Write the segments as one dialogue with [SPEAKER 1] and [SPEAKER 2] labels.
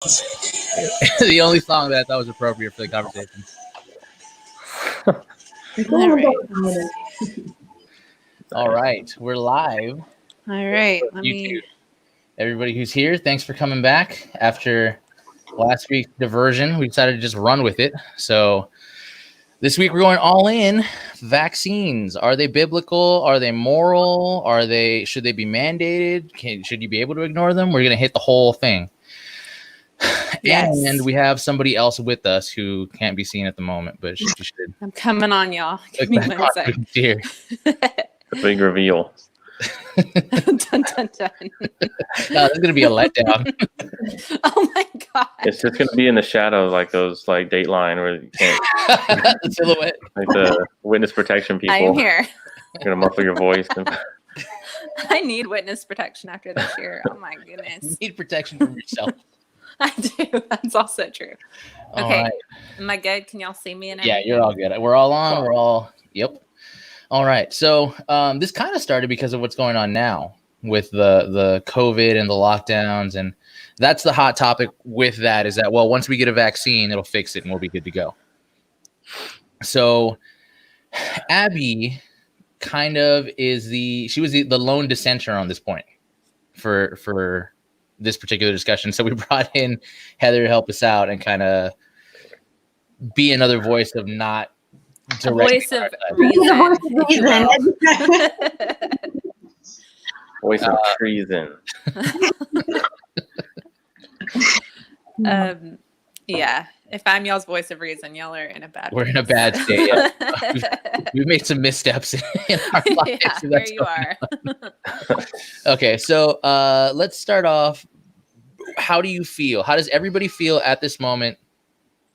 [SPEAKER 1] The only song that I thought was appropriate for the conversation. All right, we're live.
[SPEAKER 2] All right,
[SPEAKER 1] Everybody who's here, thanks for coming back. After last week's diversion, we decided to just run with it. So this week we're going all in. Vaccines. Are they biblical? Are they moral? Should they be mandated? Should you be able to ignore them? We're going to hit the whole thing. Yes. And we have somebody else with us who can't be seen at the moment, but she should.
[SPEAKER 2] I'm coming on, y'all. Give me 1 second.
[SPEAKER 1] Here.
[SPEAKER 3] The big reveal.
[SPEAKER 2] Dun, dun, dun.
[SPEAKER 1] No, there's gonna be a letdown.
[SPEAKER 2] Oh my god!
[SPEAKER 3] It's just gonna be in the shadow, like those like Dateline where you can't.
[SPEAKER 1] The silhouette,
[SPEAKER 3] like the witness protection people.
[SPEAKER 2] I am here.
[SPEAKER 3] You're gonna muffle your voice.
[SPEAKER 2] I need witness protection after this year. Oh my goodness!
[SPEAKER 1] You need protection from yourself.
[SPEAKER 2] I do. That's also true. Okay, right. Am I good? Can y'all see me? And
[SPEAKER 1] yeah, you're all good. We're all on. We're all. Yep. All right. So this kind of started because of what's going on now with the COVID and the lockdowns. And that's the hot topic with that is that, well, once we get a vaccine, it'll fix it and we'll be good to go. So Abby kind of she was the lone dissenter on this point for this particular discussion. So we brought in Heather to help us out and kind of be another voice of not
[SPEAKER 2] voice of reason.
[SPEAKER 3] Voice of treason.
[SPEAKER 2] Yeah. If I'm y'all's voice of reason, y'all are in a bad.
[SPEAKER 1] We're in a bad state. Yeah. We've made some missteps in our lives.
[SPEAKER 2] Yeah, so there you are.
[SPEAKER 1] Okay, so let's start off. How do you feel? How does everybody feel at this moment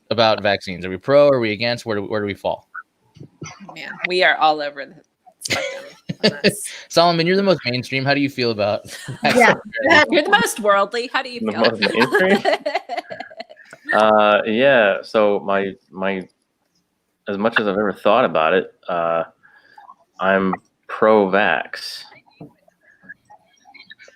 [SPEAKER 1] about vaccines? Are we pro? Are we against? Where do we fall?
[SPEAKER 2] Man, we are all over the spectrum.
[SPEAKER 1] Solomon, you're the most mainstream. How do you feel about
[SPEAKER 2] yeah. You're the most worldly. How do you feel?
[SPEAKER 3] The most mainstream? Yeah. So my as much as I've ever thought about it, I'm pro-vax.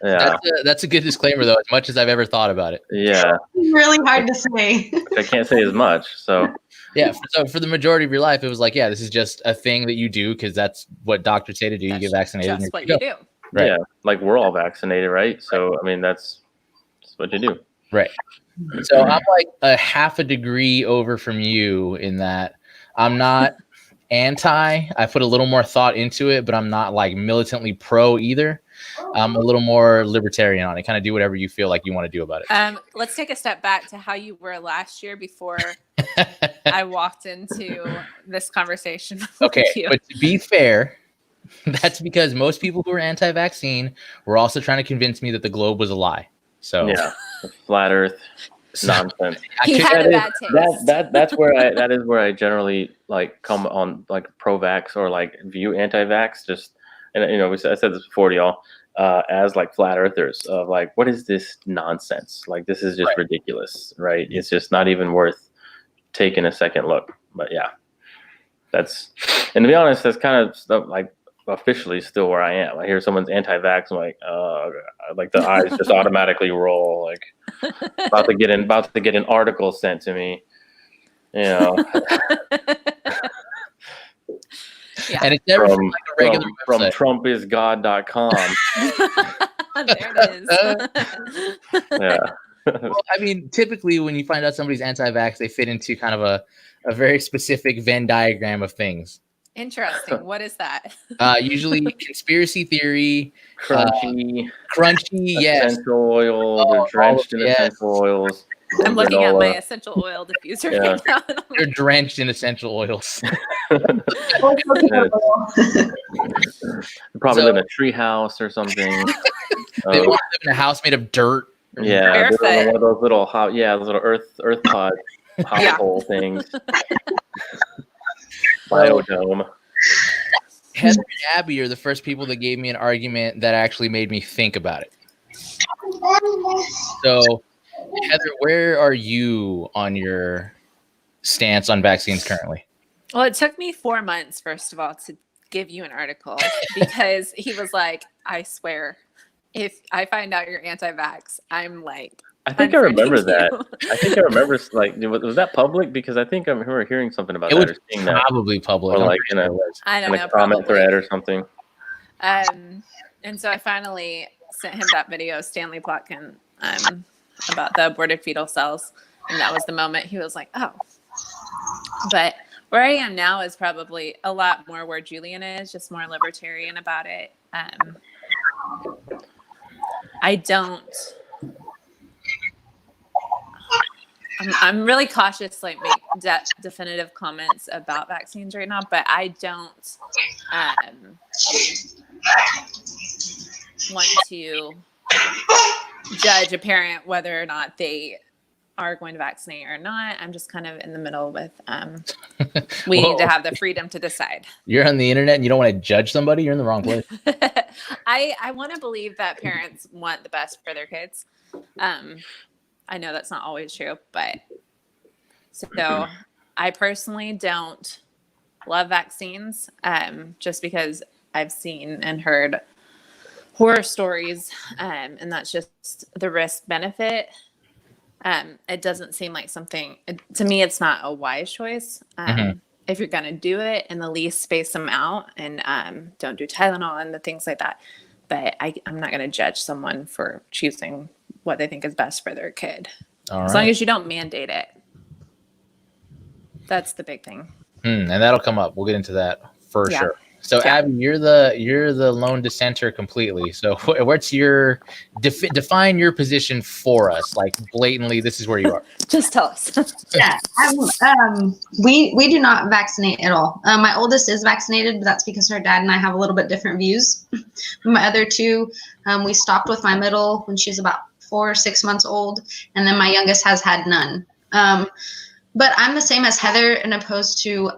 [SPEAKER 3] Yeah.
[SPEAKER 1] That's a good disclaimer, though, as much as I've ever thought about it.
[SPEAKER 3] Yeah.
[SPEAKER 4] It's really hard to say.
[SPEAKER 3] I can't say as much, so.
[SPEAKER 1] Yeah, so for the majority of your life, it was like, yeah, this is just a thing that you do because that's what doctors say to do. You get vaccinated.
[SPEAKER 2] That's what you do.
[SPEAKER 1] Right.
[SPEAKER 3] Yeah, like we're all vaccinated, right? So, I mean, that's what you do.
[SPEAKER 1] Right. So I'm like a half a degree over from you in that I'm not anti. I put a little more thought into it, but I'm not like militantly pro either. I'm a little more libertarian on it. Kind of do whatever you feel like you want to do about it.
[SPEAKER 2] Let's take a step back to how you were last year before I walked into this conversation.
[SPEAKER 1] Okay, but to be fair, that's because most people who are anti-vaccine were also trying to convince me that the globe was a lie. So
[SPEAKER 3] yeah, flat Earth nonsense.
[SPEAKER 2] He had a bad taste.
[SPEAKER 3] That is where I generally like come on like pro-vax or like view anti-vax. Just and you know I said this before to y'all as like flat earthers of like what is this nonsense? Like this is just ridiculous, right? It's just not even worth taking a second look. But yeah, and to be honest, that's kind of stuff like officially still where I am. I hear someone's anti-vax, I'm like the eyes just automatically roll, like about to get an article sent to me, you know.
[SPEAKER 2] Yeah.
[SPEAKER 1] And it's never from like a regular
[SPEAKER 3] from trumpisgod.com.
[SPEAKER 2] There it is.
[SPEAKER 3] Yeah.
[SPEAKER 1] Well, I mean, typically when you find out somebody's anti-vax, they fit into kind of a very specific Venn diagram of things.
[SPEAKER 2] Interesting. What is that?
[SPEAKER 1] Usually conspiracy theory,
[SPEAKER 3] crunchy,
[SPEAKER 1] yes.
[SPEAKER 3] Essential oil, they're drenched in essential oils.
[SPEAKER 2] I'm looking at my essential oil diffuser right now.
[SPEAKER 1] They're drenched in essential oils.
[SPEAKER 3] Probably live in a tree house or something.
[SPEAKER 1] They live in a house made of dirt.
[SPEAKER 3] Yeah, one of those little those little earth pod hole things. Biodome.
[SPEAKER 1] Heather and Abby are the first people that gave me an argument that actually made me think about it. So, Heather, where are you on your stance on vaccines currently?
[SPEAKER 2] Well, it took me 4 months, first of all, to give you an article because he was like, I swear, if I find out you're anti-vax, I'm like
[SPEAKER 3] I think I remember
[SPEAKER 2] Unfortunately.
[SPEAKER 3] that. I think I remember like was that public? Because I think I remember hearing something about
[SPEAKER 1] It
[SPEAKER 3] that
[SPEAKER 1] was
[SPEAKER 3] or seeing that,
[SPEAKER 1] probably public.
[SPEAKER 3] or
[SPEAKER 1] I'm
[SPEAKER 3] like
[SPEAKER 1] pretty sure it was.
[SPEAKER 2] I don't
[SPEAKER 3] in
[SPEAKER 2] know,
[SPEAKER 3] a comment
[SPEAKER 2] probably.
[SPEAKER 3] thread or something.
[SPEAKER 2] And so I finally sent him that video, Stanley Plotkin, about the aborted fetal cells. And that was the moment he was like, oh. But where I am now is probably a lot more where Julian is, just more libertarian about it. I'm really cautious, like make definitive comments about vaccines right now, but I don't want to judge a parent whether or not they are going to vaccinate or not. I'm just kind of in the middle with we need to have the freedom to decide.
[SPEAKER 1] You're on the internet and you don't want to judge somebody, you're in the wrong place.
[SPEAKER 2] I want to believe that parents want the best for their kids. I know that's not always true, but so I personally don't love vaccines just because I've seen and heard horror stories, and that's just the risk benefit. It doesn't seem like something, to me, it's not a wise choice. If you're going to do it, in the least space them out and don't do Tylenol and the things like that. But I'm not going to judge someone for choosing what they think is best for their kid. As long as you don't mandate it. That's the big thing.
[SPEAKER 1] And that'll come up. We'll get into that for sure. So
[SPEAKER 2] Yeah.
[SPEAKER 1] Abby, you're the lone dissenter completely. So what's your define your position for us? Like blatantly, this is where you are.
[SPEAKER 2] Just tell us.
[SPEAKER 4] Yeah, we do not vaccinate at all. My oldest is vaccinated, but that's because her dad and I have a little bit different views. My other two, we stopped with my middle when she was about 4 or 6 months old, and then my youngest has had none. But I'm the same as Heather, and opposed to,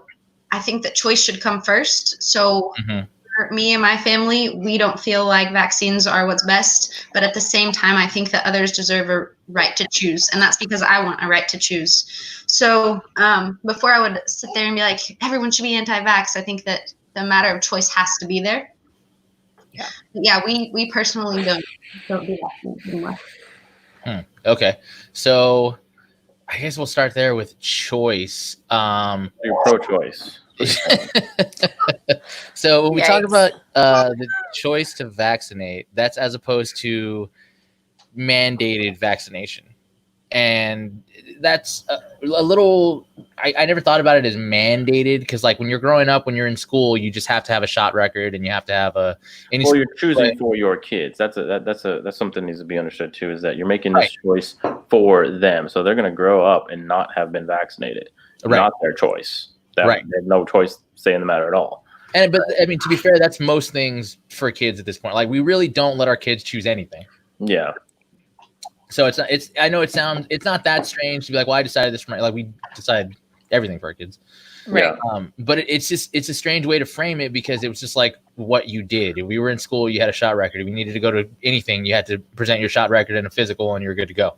[SPEAKER 4] I think that choice should come first. So for me and my family, we don't feel like vaccines are what's best. But at the same time, I think that others deserve a right to choose. And that's because I want a right to choose. So before I would sit there and be like, everyone should be anti-vax, I think that the matter of choice has to be there. Yeah, we personally don't do that anymore.
[SPEAKER 1] Okay. So I guess we'll start there with choice.
[SPEAKER 3] You're pro-choice.
[SPEAKER 1] So when we talk
[SPEAKER 2] Yikes.
[SPEAKER 1] about the choice to vaccinate, that's as opposed to mandated vaccination. And that's a little, I never thought about it as mandated, because like when you're growing up, when you're in school, you just have to have a shot record and you have to have
[SPEAKER 3] Well, you're choosing for your kids. That's something that needs to be understood too, is that you're making this choice for them. So they're going to grow up and not have been vaccinated. Not their choice. They have no choice say in the matter at all.
[SPEAKER 1] But I mean, to be fair, that's most things for kids at this point. Like we really don't let our kids choose anything.
[SPEAKER 3] Yeah.
[SPEAKER 1] So I know it's not that strange to be like, well, I decided this for my, like we decide everything for our kids.
[SPEAKER 2] Right.
[SPEAKER 1] But it's a strange way to frame it, because it was just like what you did. If we were in school, you had a shot record. If you needed to go to anything, you had to present your shot record in a physical and you're good to go.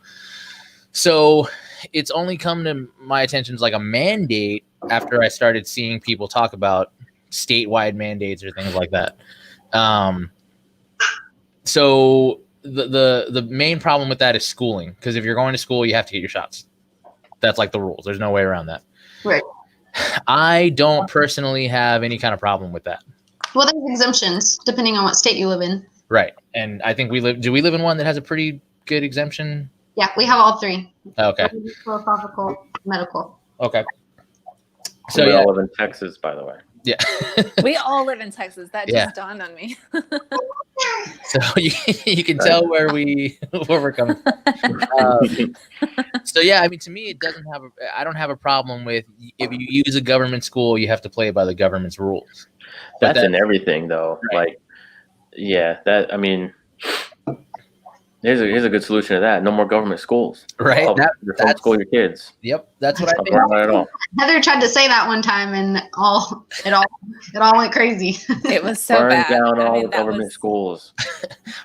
[SPEAKER 1] So it's only come to my attention as like a mandate after I started seeing people talk about statewide mandates or things like that. So the main problem with that is schooling, because if you're going to school, you have to get your shots. That's like the rules. There's no way around that.
[SPEAKER 4] Right.
[SPEAKER 1] I don't personally have any kind of problem with that.
[SPEAKER 4] Well, there's exemptions depending on what state you live in.
[SPEAKER 1] Right. And I think we live in one that has a pretty good exemption?
[SPEAKER 4] Yeah, we have all three.
[SPEAKER 1] Okay.
[SPEAKER 4] Philosophical, medical.
[SPEAKER 1] Okay. So
[SPEAKER 3] we all live in Texas, by the way.
[SPEAKER 1] Yeah.
[SPEAKER 2] We all live in Texas. That just dawned on me.
[SPEAKER 1] So you can tell where we're coming from. So yeah, I mean, to me, I don't have a problem with, if you use a government school, you have to play by the government's rules.
[SPEAKER 3] That's in everything, though.
[SPEAKER 1] Right.
[SPEAKER 3] Like, yeah, I mean, here's a good solution to that. No more government schools.
[SPEAKER 1] Right.
[SPEAKER 3] Homeschool your kids.
[SPEAKER 1] Yep. That's what I think.
[SPEAKER 3] Not at all.
[SPEAKER 4] Heather tried to say that one time, and it all went crazy.
[SPEAKER 2] It was so
[SPEAKER 3] Burn
[SPEAKER 2] bad.
[SPEAKER 3] down all the government schools.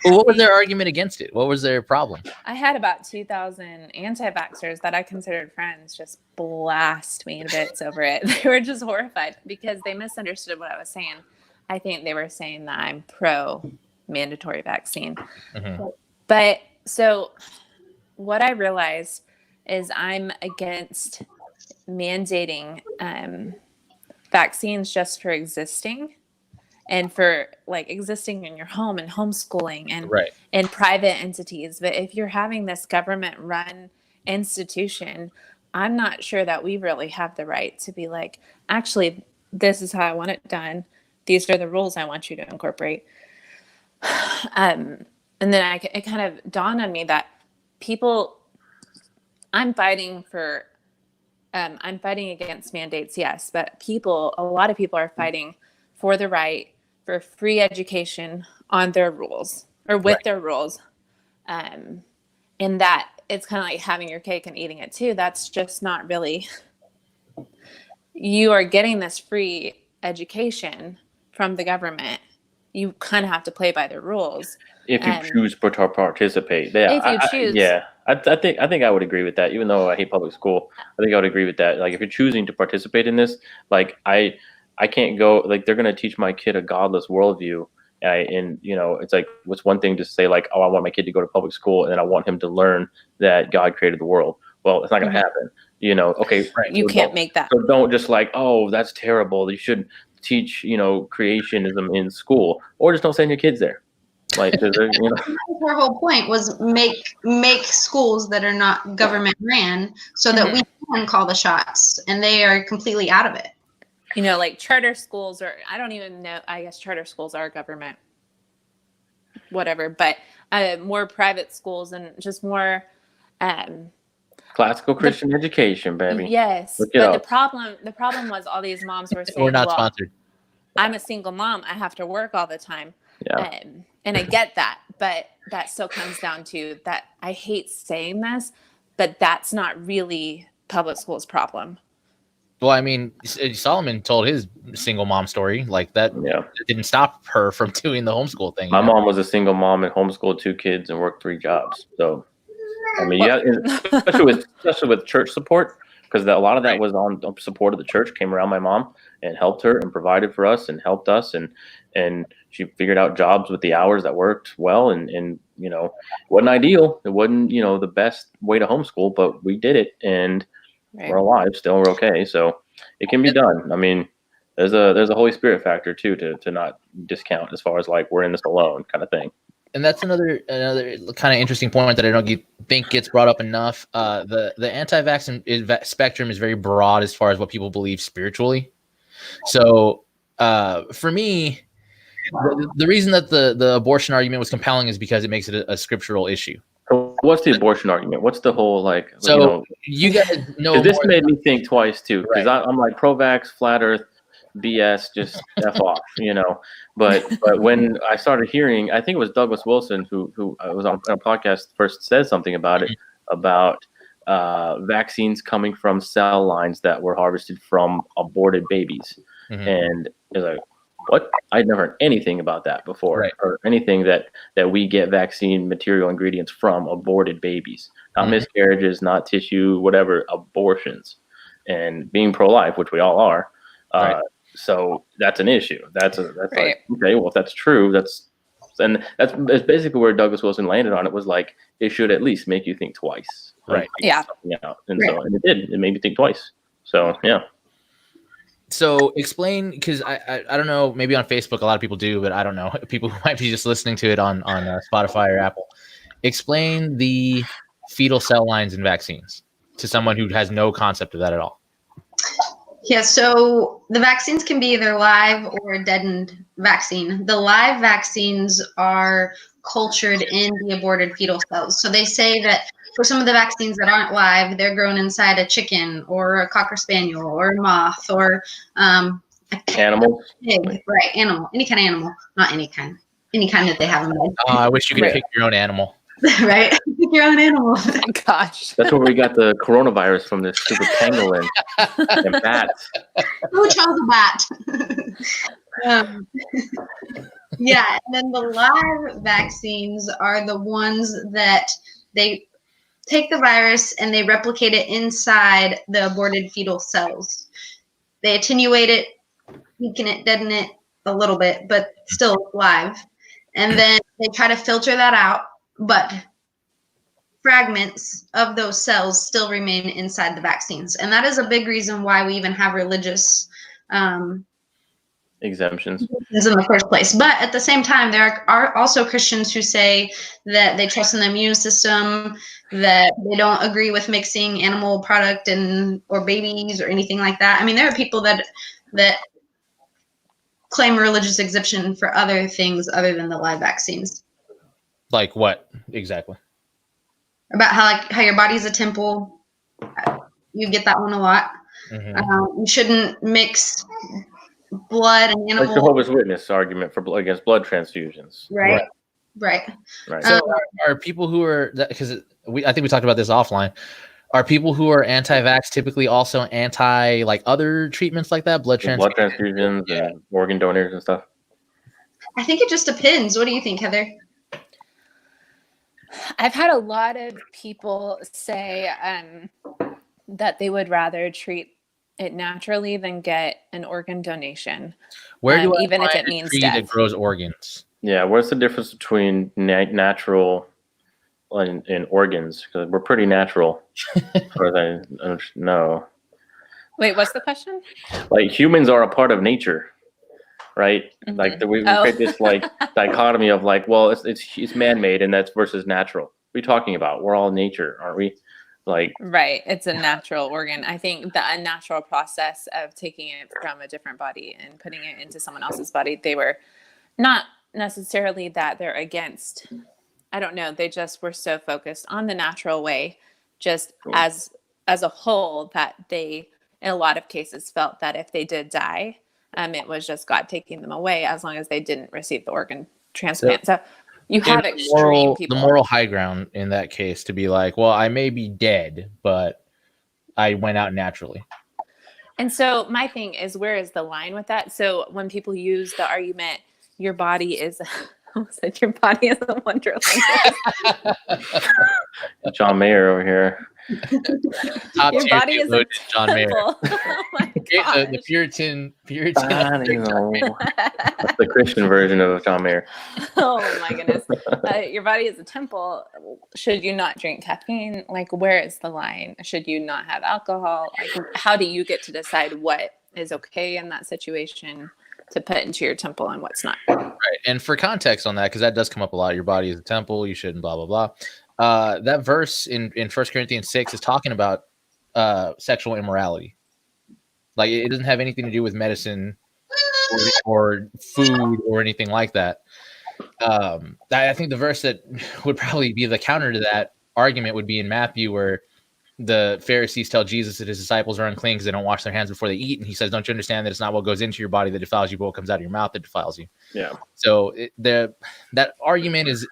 [SPEAKER 1] Well, what was their argument against it? What was their problem?
[SPEAKER 2] I had about 2,000 anti-vaxxers that I considered friends just blast me to bits over it. They were just horrified because they misunderstood what I was saying. I think they were saying that I'm pro mandatory vaccine.
[SPEAKER 1] Mm-hmm.
[SPEAKER 2] But so what I realized is I'm against mandating vaccines just for existing and for like existing in your home and homeschooling and in private entities. But if you're having this government run institution, I'm not sure that we really have the right to be like, actually, this is how I want it done. These are the rules I want you to incorporate. And then it kind of dawned on me that I'm fighting against mandates, yes, but a lot of people are fighting for the right for free education on their rules or with their rules. And that it's kind of like having your cake and eating it too. That's just not really, you are getting this free education from the government. You kind of have to play by the rules.
[SPEAKER 3] If you choose to participate. Yeah,
[SPEAKER 2] if you choose.
[SPEAKER 3] I think I would agree with that. Even though I hate public school, I think I would agree with that. Like if you're choosing to participate in this, like I can't go, like they're going to teach my kid a godless worldview. And, you know, it's like, what's one thing to say like, oh, I want my kid to go to public school and then I want him to learn that God created the world. Well, it's not going to happen. You know, okay.
[SPEAKER 2] You can't make that.
[SPEAKER 3] So don't just like, oh, that's terrible. You should teach, you know, creationism in school, or just don't send your kids there. Like, you know.
[SPEAKER 4] Her whole point was make schools that are not government ran so that we can call the shots, and they are completely out of it.
[SPEAKER 2] You know, like charter schools, or I don't even know. I guess charter schools are government, whatever. But more private schools and just more
[SPEAKER 3] classical Christian education, baby.
[SPEAKER 2] Yes, but the problem was all these moms were saying,
[SPEAKER 1] "We're not sponsored."
[SPEAKER 2] I'm a single mom. I have to work all the time.
[SPEAKER 3] Yeah.
[SPEAKER 2] And I get that, but that still comes down to that. I hate saying this, but that's not really public school's problem.
[SPEAKER 1] Well, I mean, Solomon told his single mom story like that.
[SPEAKER 3] Yeah.
[SPEAKER 1] It didn't stop her from doing the homeschool thing.
[SPEAKER 3] My mom was a single mom and homeschooled 2 kids and worked 3 jobs. So, I mean, especially with church support, because a lot of that was on support of the church came around my mom and helped her and provided for us and helped us, and she figured out jobs with the hours that worked well, and you know, it wasn't ideal. It wasn't, you know, the best way to homeschool, but we did it, and we're alive still. We're okay, so it can be done. I mean, there's a Holy Spirit factor too to not discount as far as like we're in this alone kind of thing.
[SPEAKER 1] And that's another kind of interesting point that I don't think gets brought up enough. The anti-vax spectrum is very broad as far as what people believe spiritually. So for me, the reason that the abortion argument was compelling is because it makes it a scriptural issue.
[SPEAKER 3] So what's the abortion argument? What's the whole like?
[SPEAKER 1] So you guys know
[SPEAKER 3] this made me think twice too, because I'm like pro-vax, flat Earth, BS, just f off, you know. But when I started hearing, I think it was Douglas Wilson who was on a podcast first said something about it, about vaccines coming from cell lines that were harvested from aborted babies, and it's like, what? I'd never heard anything about that before, or anything that we get vaccine material ingredients from aborted babies, not miscarriages, not tissue, whatever, abortions. And being pro-life, which we all are, so that's an issue. That's like, okay, well, if that's true, that's basically where Douglas Wilson landed on it, was like, it should at least make you think twice.
[SPEAKER 1] Right.
[SPEAKER 2] Yeah.
[SPEAKER 3] And so it did. It made me think twice. So, yeah.
[SPEAKER 1] So explain, because I don't know, maybe on Facebook a lot of people do, but I don't know, people who might be just listening to it on Spotify or Apple. Explain the fetal cell lines in vaccines to someone who has no concept of that at all.
[SPEAKER 4] Yeah, so the vaccines can be either live or a deadened vaccine. The live vaccines are cultured in the aborted fetal cells. So they say that for some of the vaccines that aren't live, they're grown inside a chicken or a cocker spaniel or a moth or
[SPEAKER 3] animal.
[SPEAKER 4] Pig, right? Animal, any kind of animal, not any kind that they haven't made.
[SPEAKER 1] Oh, I wish you could pick your own animal.
[SPEAKER 4] Right, pick your own animal.
[SPEAKER 2] Oh my gosh,
[SPEAKER 3] that's where we got the coronavirus from, this stupid pangolin and bats.
[SPEAKER 4] Who chose a bat? Yeah, and then the live vaccines are the ones that they take the virus and they replicate it inside the aborted fetal cells. They attenuate it, weaken it, deaden it a little bit, but still live. And then they try to filter that out. But fragments of those cells still remain inside the vaccines. And that is a big reason why we even have religious
[SPEAKER 3] exemptions
[SPEAKER 4] in the first place. But at the same time, there are also Christians who say that they trust in the immune system, that they don't agree with mixing animal product or babies or anything like that. I mean, there are people that claim religious exemption for other things other than the live vaccines.
[SPEAKER 1] Like what exactly?
[SPEAKER 4] About how your body's a temple. You get that one a lot.
[SPEAKER 1] Mm-hmm.
[SPEAKER 4] You shouldn't mix blood and
[SPEAKER 3] like
[SPEAKER 4] animal.
[SPEAKER 3] Jehovah's Witness argument for against blood transfusions.
[SPEAKER 4] Right.
[SPEAKER 1] So are people who are, because I think we talked about this offline, are people who are anti-vax typically also anti like other treatments like that, blood
[SPEAKER 3] transfusions and organ donors and stuff?
[SPEAKER 4] I think it just depends. What do you think, Heather?
[SPEAKER 2] I've had a lot of people say that they would rather treat it naturally than get an organ donation.
[SPEAKER 1] Where do I
[SPEAKER 2] even if
[SPEAKER 1] find
[SPEAKER 2] it means
[SPEAKER 1] tree
[SPEAKER 2] death
[SPEAKER 1] that grows organs?
[SPEAKER 3] Yeah, what's the difference between natural and organs? Because we're pretty natural, as far as I know.
[SPEAKER 2] Wait, what's the question?
[SPEAKER 3] Like humans are a part of nature, right? Mm-hmm. Like we create this like dichotomy of like, well, it's man-made and that's versus natural. What are you talking about? We're all nature, aren't we? Like
[SPEAKER 2] right, it's a natural organ. I think the unnatural process of taking it from a different body and putting it into someone else's body, they were not necessarily that they're against. I don't know. They just were so focused on the natural way, just cool. as a whole, that they, in a lot of cases, felt that if they did die, it was just God taking them away as long as they didn't receive the organ transplant. So you have extreme people.
[SPEAKER 1] The moral high ground in that case to be like, well, I may be dead, but I went out naturally.
[SPEAKER 2] And so my thing is, where is the line with that? So when people use the argument, your body is your body is a wonderland.
[SPEAKER 3] John Mayer over here.
[SPEAKER 2] Your body is a
[SPEAKER 1] John Mayer.
[SPEAKER 2] Oh
[SPEAKER 1] the Puritan.
[SPEAKER 3] That's the Christian version of John Mayer.
[SPEAKER 2] Oh my goodness. Your body is a temple. Should you not drink caffeine? Like, where is the line? Should you not have alcohol? Like, how do you get to decide what is okay in that situation to put into your temple and what's not?
[SPEAKER 1] Right. And for context on that, because that does come up a lot, your body is a temple, you shouldn't blah, blah, blah. That verse in 1 Corinthians 6 is talking about sexual immorality. Like, it doesn't have anything to do with medicine or food or anything like that. I think the verse that would probably be the counter to that argument would be in Matthew, where the Pharisees tell Jesus that his disciples are unclean because they don't wash their hands before they eat. And he says, don't you understand that it's not what goes into your body that defiles you, but what comes out of your mouth that defiles you?
[SPEAKER 3] Yeah.
[SPEAKER 1] So that argument is,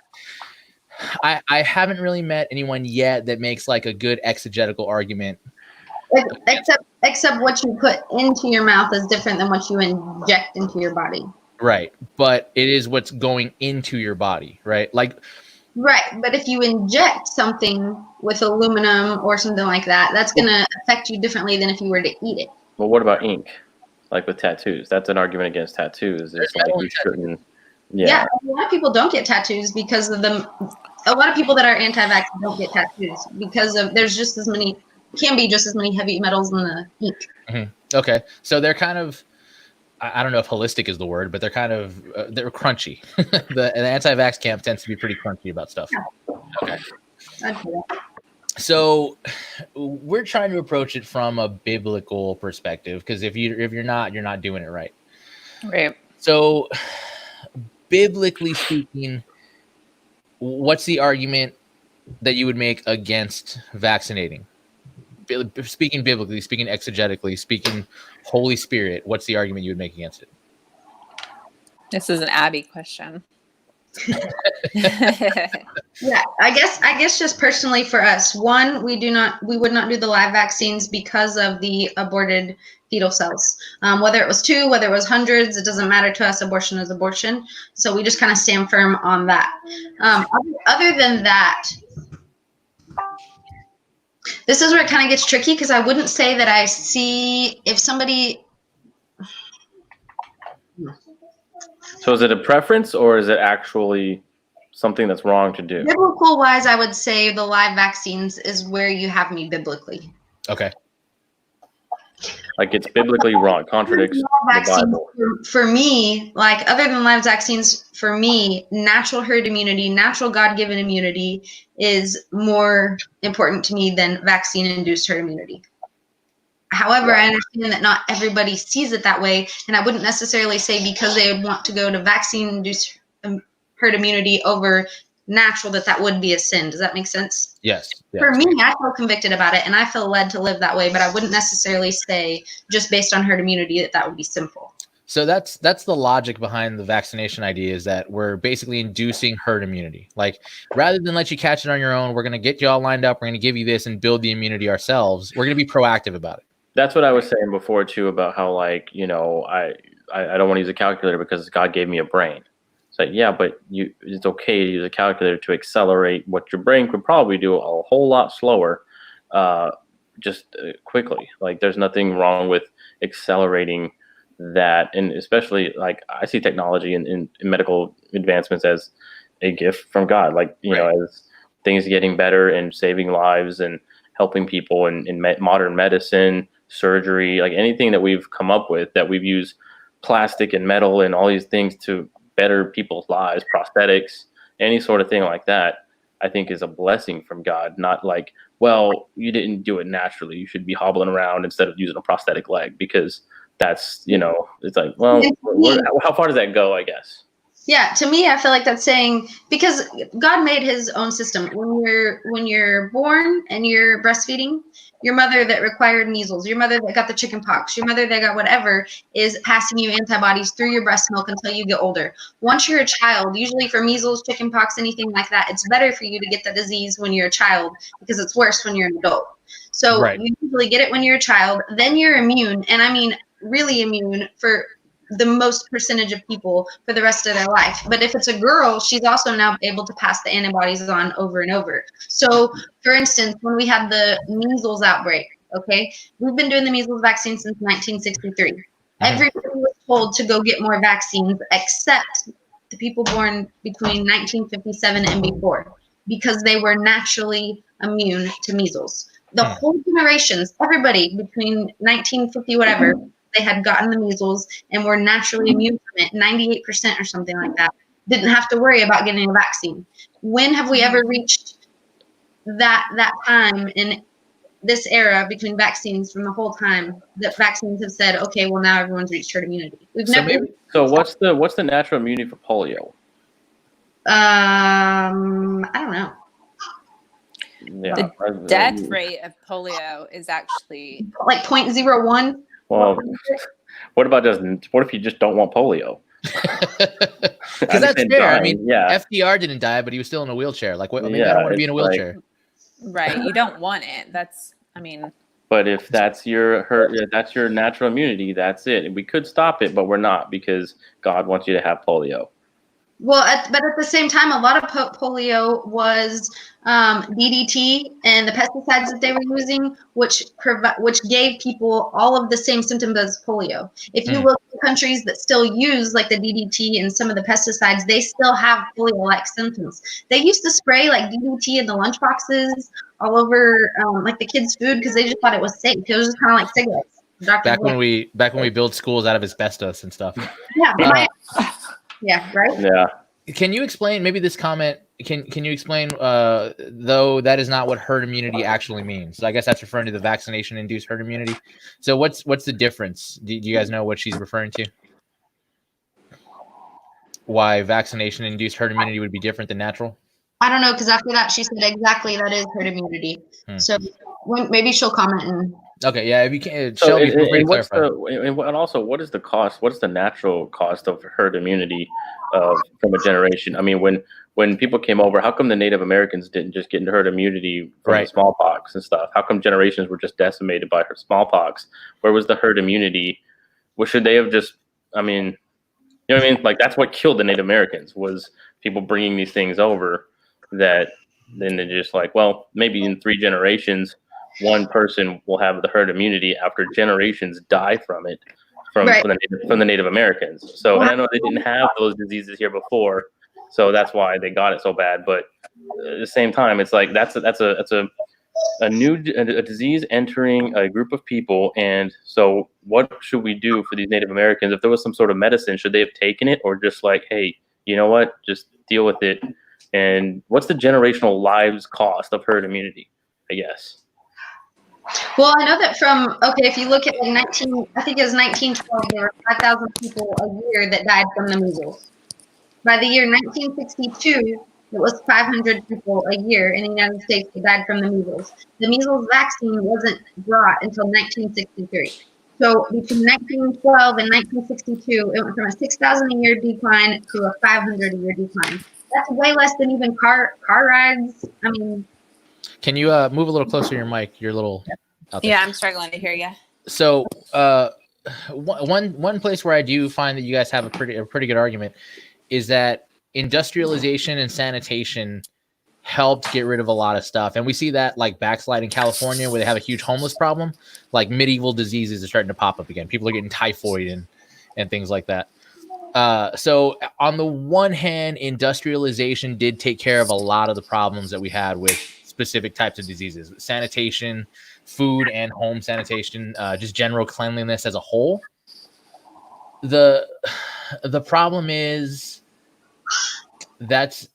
[SPEAKER 1] I haven't really met anyone yet that makes like a good exegetical argument.
[SPEAKER 4] Except what you put into your mouth is different than what you inject into your body.
[SPEAKER 1] Right. But it is what's going into your body, right? Like,
[SPEAKER 4] right. But if you inject something with aluminum or something like that, that's going to affect you differently than if you were to eat it.
[SPEAKER 3] Well, what about ink? Like with tattoos? That's an argument against tattoos. It's like you shouldn't. Yeah,
[SPEAKER 4] a lot of people don't get tattoos because of them. A lot of people that are anti-vax don't get tattoos because of there's just as many, can be just as many heavy metals in the ink.
[SPEAKER 1] Mm-hmm. Okay, so they're kind of, I don't know if holistic is the word, but they're kind of they're crunchy. the anti-vax camp tends to be pretty crunchy about stuff. Okay. So we're trying to approach it from a biblical perspective, because if you're not doing it right.
[SPEAKER 2] Right. So
[SPEAKER 1] biblically speaking, what's the argument that you would make against vaccinating? Speaking biblically, speaking exegetically, speaking Holy Spirit, what's the argument you would make against it?
[SPEAKER 2] This is an Abby question.
[SPEAKER 4] Yeah, I guess just personally for us, one, we would not do the live vaccines because of the aborted fetal cells. Whether it was 2, whether it was hundreds, it doesn't matter to us. Abortion is abortion. So we just kind of stand firm on that. Other than that, this is where it kind of gets tricky, because I wouldn't say that I see if somebody.
[SPEAKER 3] So is it a preference or is it actually something that's wrong to do.
[SPEAKER 4] Biblical wise, I would say the live vaccines is where you have me biblically.
[SPEAKER 1] Okay.
[SPEAKER 3] Like it's biblically wrong, contradicts the
[SPEAKER 4] Vaccines
[SPEAKER 3] Bible.
[SPEAKER 4] for me, like other than live vaccines, for me, natural herd immunity, natural God-given immunity is more important to me than vaccine-induced herd immunity. However, I understand that not everybody sees it that way, and I wouldn't necessarily say because they would want to go to vaccine-induced herd immunity over natural that would be a sin. Does that make sense?
[SPEAKER 1] Yes.
[SPEAKER 4] For me, I feel convicted about it, and I feel led to live that way, but I wouldn't necessarily say just based on herd immunity that would be sinful.
[SPEAKER 1] So that's the logic behind the vaccination idea, is that we're basically inducing herd immunity. Like, rather than let you catch it on your own, we're going to get you all lined up. We're going to give you this and build the immunity ourselves. We're going to be proactive about it.
[SPEAKER 3] That's what I was saying before too, about how, like, you know, I don't want to use a calculator because God gave me a brain. It's like, yeah, but it's okay to use a calculator to accelerate what your brain could probably do a whole lot slower, quickly. Like, there's nothing wrong with accelerating that. And especially, like, I see technology in medical advancements as a gift from God. Like, you know, as things getting better and saving lives and helping people in modern medicine, surgery, like anything that we've come up with, that we've used plastic and metal and all these things to better people's lives, prosthetics, any sort of thing like that, I think is a blessing from God. Not like, well, you didn't do it naturally, you should be hobbling around instead of using a prosthetic leg, because that's, you know, it's like, well, how far does that go, I guess?
[SPEAKER 4] Yeah, to me, I feel like that's saying, because God made his own system. When you're born and you're breastfeeding, your mother that required measles, your mother that got the chicken pox, your mother that got whatever, is passing you antibodies through your breast milk until you get older. Once you're a child, usually for measles, chicken pox, anything like that, it's better for you to get the disease when you're a child because it's worse when you're an adult. So you usually get it when you're a child, then you're immune, and I mean really immune for the most percentage of people for the rest of their life. But if it's a girl, she's also now able to pass the antibodies on over and over. So for instance, when we had the measles outbreak, okay, we've been doing the measles vaccine since 1963. Everybody was told to go get more vaccines except the people born between 1957 and before, because they were naturally immune to measles. The whole generations, everybody between 1950 whatever, they had gotten the measles and were naturally immune from it, 98% or something like that. Didn't have to worry about getting a vaccine. When have we ever reached that time in this era between vaccines, from the whole time that vaccines have said, okay, well, now everyone's reached herd immunity?
[SPEAKER 3] So what's the natural immunity for polio?
[SPEAKER 4] I don't know.
[SPEAKER 3] Yeah,
[SPEAKER 2] the death rate of polio is actually
[SPEAKER 4] like 0.01.
[SPEAKER 3] Well, what if you just don't want polio?
[SPEAKER 1] Because that's fair. I mean, FDR didn't die, but he was still in a wheelchair. Like, maybe I don't want to be in a wheelchair.
[SPEAKER 2] Right. You don't want it.
[SPEAKER 3] But if that's your natural immunity, that's it. We could stop it, but we're not, because God wants you to have polio.
[SPEAKER 4] Well, but at the same time, a lot of polio was DDT and the pesticides that they were using, which gave people all of the same symptoms as polio. If you look at countries that still use like the DDT and some of the pesticides, they still have polio-like symptoms. They used to spray like DDT in the lunch boxes all over like the kids' food because they just thought it was safe. It was just kind of like cigarettes.
[SPEAKER 1] Back when we built schools out of asbestos and stuff.
[SPEAKER 4] Yeah. Yeah, right?
[SPEAKER 3] Yeah.
[SPEAKER 1] Can you explain maybe this comment? Can you explain, though that is not what herd immunity actually means? So I guess that's referring to the vaccination-induced herd immunity. So what's the difference? Do you guys know what she's referring to? Why vaccination-induced herd immunity would be different than natural?
[SPEAKER 4] I don't know, because after that she said exactly that is herd immunity. So maybe she'll comment.
[SPEAKER 1] Okay, yeah, if you can,
[SPEAKER 3] so
[SPEAKER 1] Shelby, feel free to clarify.
[SPEAKER 3] And also, what is the cost? What is the natural cost of herd immunity from a generation? I mean, when people came over, how come the Native Americans didn't just get into herd immunity from smallpox and stuff? How come generations were just decimated by smallpox? Where was the herd immunity? Well, should they have just? I mean, you know what I mean? Like, that's what killed the Native Americans, was people bringing these things over. That then they're just like, well, maybe in 3 generations, one person will have the herd immunity after generations die from it, from the Native Americans. So, and I know they didn't have those diseases here before. so that's why they got it so bad. But at the same time, it's like that's a disease entering a group of people, and so what should we do for these Native Americans? If there was some sort of medicine, should they have taken it, or just like, hey, you know what, just deal with it? And what's the generational lives cost of herd immunity, I guess?
[SPEAKER 4] Well, I know that if you look at like 1912, there were 5,000 people a year that died from the measles. By the year 1962, it was 500 people a year in the United States that died from the measles. The measles vaccine wasn't brought until 1963. So between 1912 and 1962, it went from a 6,000 a year decline to a 500 a year decline. That's way less than even car rides. I mean,
[SPEAKER 1] Can you move a little closer to your mic? You're a little out there.
[SPEAKER 2] Yeah, I'm struggling to hear you.
[SPEAKER 1] So one place where I do find that you guys have a pretty good argument is that industrialization and sanitation helped get rid of a lot of stuff. And we see that like backslide in California where they have a huge homeless problem, like medieval diseases are starting to pop up again. People are getting typhoid and things like that. So on the one hand, industrialization did take care of a lot of the problems that we had with specific types of diseases, sanitation, food and home sanitation, just general cleanliness as a whole. The problem is that's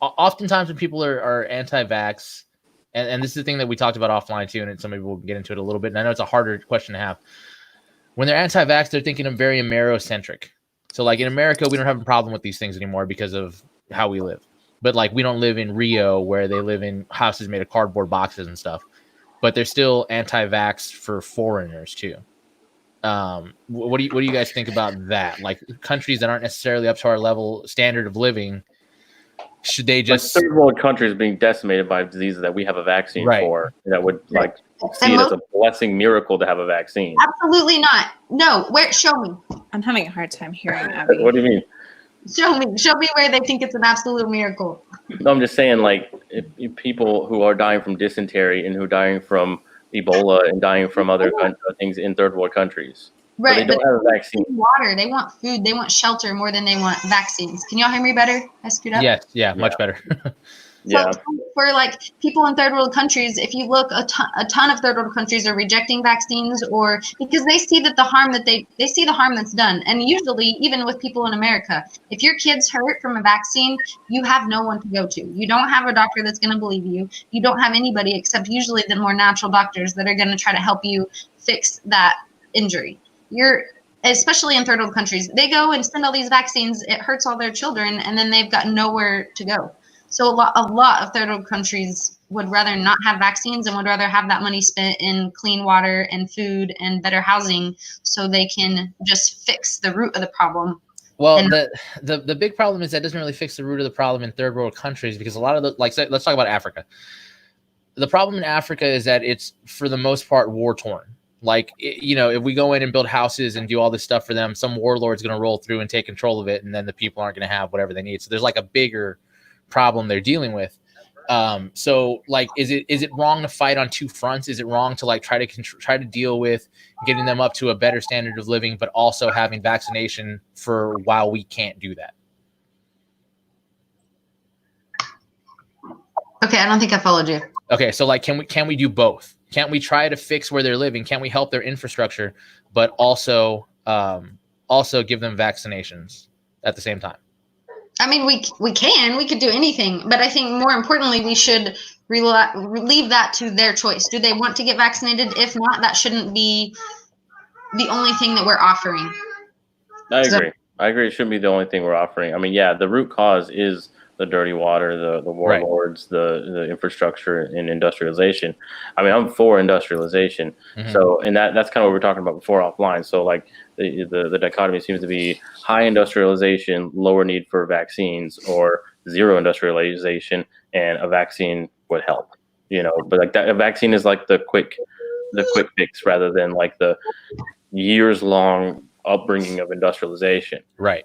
[SPEAKER 1] oftentimes when people are anti-vax, and this is the thing that we talked about offline too, and somebody will get into it a little bit, and I know it's a harder question to have. When they're anti-vax, they're thinking of very Amerocentric. So like in America, we don't have a problem with these things anymore because of how we live. But like we don't live in Rio where they live in houses made of cardboard boxes and stuff. But they're still anti-vax for foreigners too. What do you guys think about that? Like countries that aren't necessarily up to our standard of living, should they just
[SPEAKER 3] third world countries being decimated by diseases that we have a vaccine for, that would like see it as a blessing miracle to have a vaccine?
[SPEAKER 4] Absolutely not. No, show me.
[SPEAKER 2] I'm having a hard time hearing Abby.
[SPEAKER 3] What do you mean?
[SPEAKER 4] Show me where they think it's an absolute miracle.
[SPEAKER 3] No, I'm just saying, like, if people who are dying from dysentery and who are dying from Ebola and dying from other things in third world countries.
[SPEAKER 4] Right.
[SPEAKER 3] But they don't have a vaccine.
[SPEAKER 4] Water. They want food. They want shelter more than they want vaccines. Can y'all hear me better? I screwed up?
[SPEAKER 1] Yes. Yeah. Much better.
[SPEAKER 3] Yeah.
[SPEAKER 4] So for like people in third world countries, if you look, a ton of third world countries are rejecting vaccines, or because they see that the harm that they see the harm that's done. And usually, even with people in America, if your kid's hurt from a vaccine, you have no one to go to. You don't have a doctor that's going to believe you. You don't have anybody except usually the more natural doctors that are going to try to help you fix that injury. Especially in third world countries, they go and send all these vaccines. It hurts all their children, and then they've got nowhere to go. So a lot of third world countries would rather not have vaccines and would rather have that money spent in clean water and food and better housing, so they can just fix the root of the problem.
[SPEAKER 1] Well, the big problem is that doesn't really fix the root of the problem in third world countries, because a lot of let's talk about Africa. The problem in Africa is that it's for the most part war torn. Like, if we go in and build houses and do all this stuff for them, some warlord's going to roll through and take control of it, and then the people aren't going to have whatever they need. So there's like a bigger problem they're dealing with. So like, is it wrong to fight on two fronts? Is it wrong to like try to deal with getting them up to a better standard of living, but also having vaccination for while we can't do that?
[SPEAKER 4] Okay, I don't think I followed you.
[SPEAKER 1] Okay, so like, can we do both? Can't we try to fix where they're living? Can't we help their infrastructure, but also give them vaccinations at the same time?
[SPEAKER 4] I mean, we could do anything, but I think more importantly, we should leave that to their choice. Do they want to get vaccinated? If not, that shouldn't be the only thing that we're offering.
[SPEAKER 3] I agree. It shouldn't be the only thing we're offering. I mean, yeah, the root cause is the dirty water, the warlords, right. the infrastructure and industrialization. I mean, I'm for industrialization. Mm-hmm. So, and that's kind of what we were talking about before offline. So like the dichotomy seems to be high industrialization, lower need for vaccines, or zero industrialization and a vaccine would help, but like that, a vaccine is like the quick fix rather than like the years long upbringing of industrialization.
[SPEAKER 1] Right.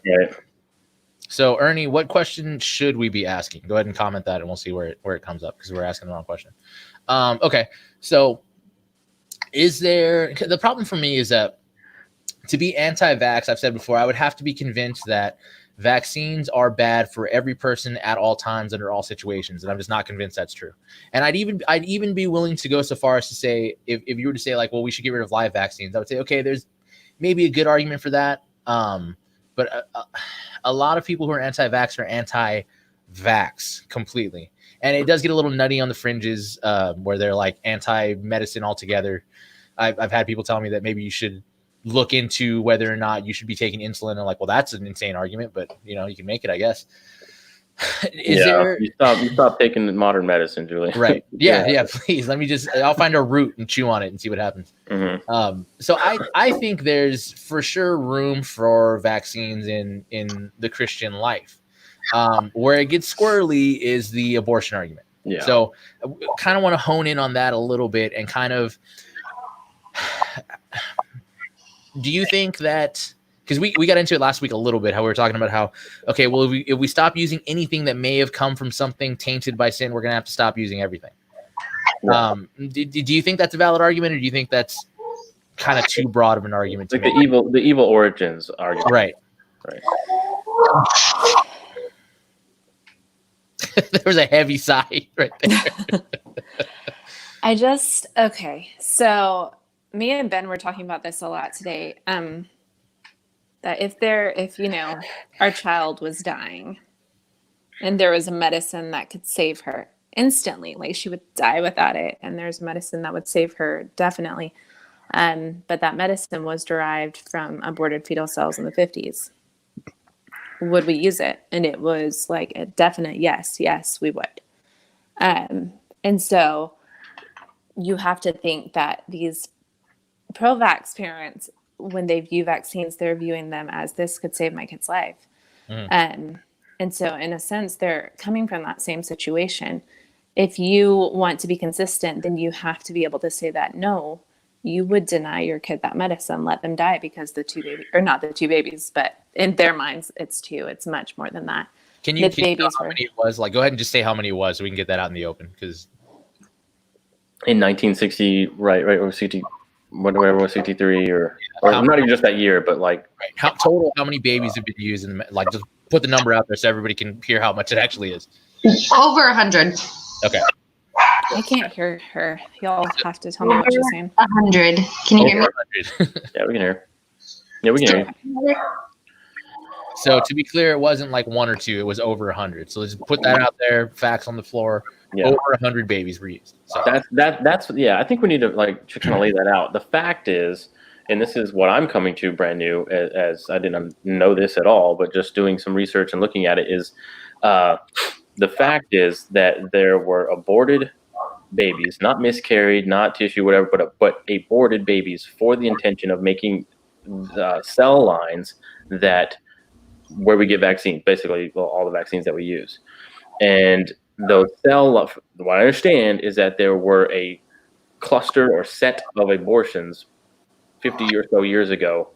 [SPEAKER 1] So, Ernie, what question should we be asking? Go ahead and comment that, and we'll see where it comes up, because we're asking the wrong question. Okay, so the problem for me is that to be anti-vax, I've said before, I would have to be convinced that vaccines are bad for every person at all times under all situations, and I'm just not convinced that's true. And I'd even be willing to go so far as to say, if you were to say like, well, we should get rid of live vaccines, I would say, okay, there's maybe a good argument for that. But a lot of people who are anti-vax are anti-vax completely, and it does get a little nutty on the fringes where they're like anti-medicine altogether. I've had people tell me that maybe you should look into whether or not you should be taking insulin. And like, well, that's an insane argument, but you can make it, I guess.
[SPEAKER 3] You stop taking modern medicine, Julie.
[SPEAKER 1] Right. Yeah. Please I'll find a root and chew on it and see what happens.
[SPEAKER 3] Mm-hmm.
[SPEAKER 1] So I think there's for sure room for vaccines in the Christian life. Where it gets squirrely is the abortion argument.
[SPEAKER 3] Yeah.
[SPEAKER 1] So I kind of want to hone in on that a little bit and kind of, do you think that, because we got into it last week a little bit, how we were talking about how, okay, well, if we stop using anything that may have come from something tainted by sin, we're going to have to stop using everything.
[SPEAKER 3] Yeah.
[SPEAKER 1] Do you think that's a valid argument, or do you think that's kind of too broad of an argument to
[SPEAKER 3] Like
[SPEAKER 1] make?
[SPEAKER 3] the evil origins argument.
[SPEAKER 1] Right. There was a heavy sigh right there.
[SPEAKER 2] Okay. So me and Ben were talking about this a lot today. That if our child was dying and there was a medicine that could save her instantly, like she would die without it, and there's medicine that would save her definitely. But that medicine was derived from aborted fetal cells in the 50s. Would we use it? And it was like a definite yes, we would. And so you have to think that these pro-vax parents, when they view vaccines, they're viewing them as this could save my kid's life. And so in a sense, they're coming from that same situation. If you want to be consistent, then you have to be able to say that, no, you would deny your kid that medicine, let them die because the two babies, or not the two babies, but in their minds, it's two. It's much more than that.
[SPEAKER 1] Can you know how many it was? Like, go ahead and just say how many it was so we can get that out in the open. Because
[SPEAKER 3] in 1960, right, or 60, whatever was 63, or not even just that year, but like
[SPEAKER 1] how many babies have been used in like, just put the number out there so everybody can hear how much it actually is.
[SPEAKER 4] Over 100.
[SPEAKER 1] Okay.
[SPEAKER 2] I can't hear her. Y'all have to tell me what she's saying.
[SPEAKER 4] 100. Can you hear me?
[SPEAKER 3] Yeah, we can hear. Yeah, we can hear you.
[SPEAKER 1] So to be clear, it wasn't like one or two; it was over 100. So let's put that out there. Facts on the floor. Yeah. Over 100 babies were used. So
[SPEAKER 3] that's I think we need to kind of lay that out. The fact is, and this is what I'm coming to brand new, as I didn't know this at all, but just doing some research and looking at it is, the fact is that there were aborted babies, not miscarried, not tissue, whatever, but aborted babies for the intention of making cell lines where we get vaccines, basically all the vaccines that we use. And those what I understand is that there were a cluster or set of abortions 50 or so years ago,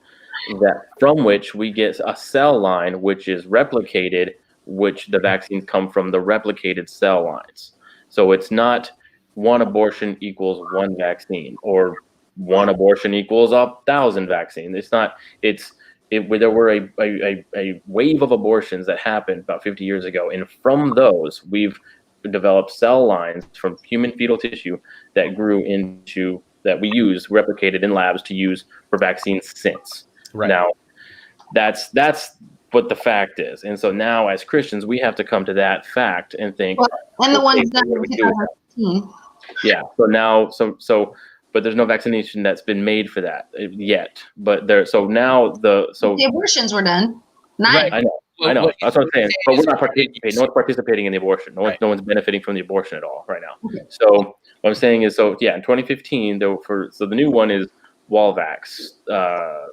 [SPEAKER 3] that from which we get a cell line which is replicated, which the vaccines come from the replicated cell lines. So it's not one abortion equals one vaccine, or one abortion equals 1,000 vaccines. It's not. There were a wave of abortions that happened about 50 years ago, and from those we've developed cell lines from human fetal tissue that grew into that we use replicated in labs to use for vaccines since. Right. Now, that's what the fact is, and so now as Christians we have to come to that fact and think.
[SPEAKER 4] Well, and the ones that we do.
[SPEAKER 3] Yeah. So now, but there's no vaccination that's been made for that yet. But the
[SPEAKER 4] abortions were done.
[SPEAKER 3] Right. I know. That's what I'm saying. But we're not participating. No one's participating in the abortion. No one's benefiting from the abortion at all right now. Okay. So what I'm saying is, in 2015, the new one is Walvax.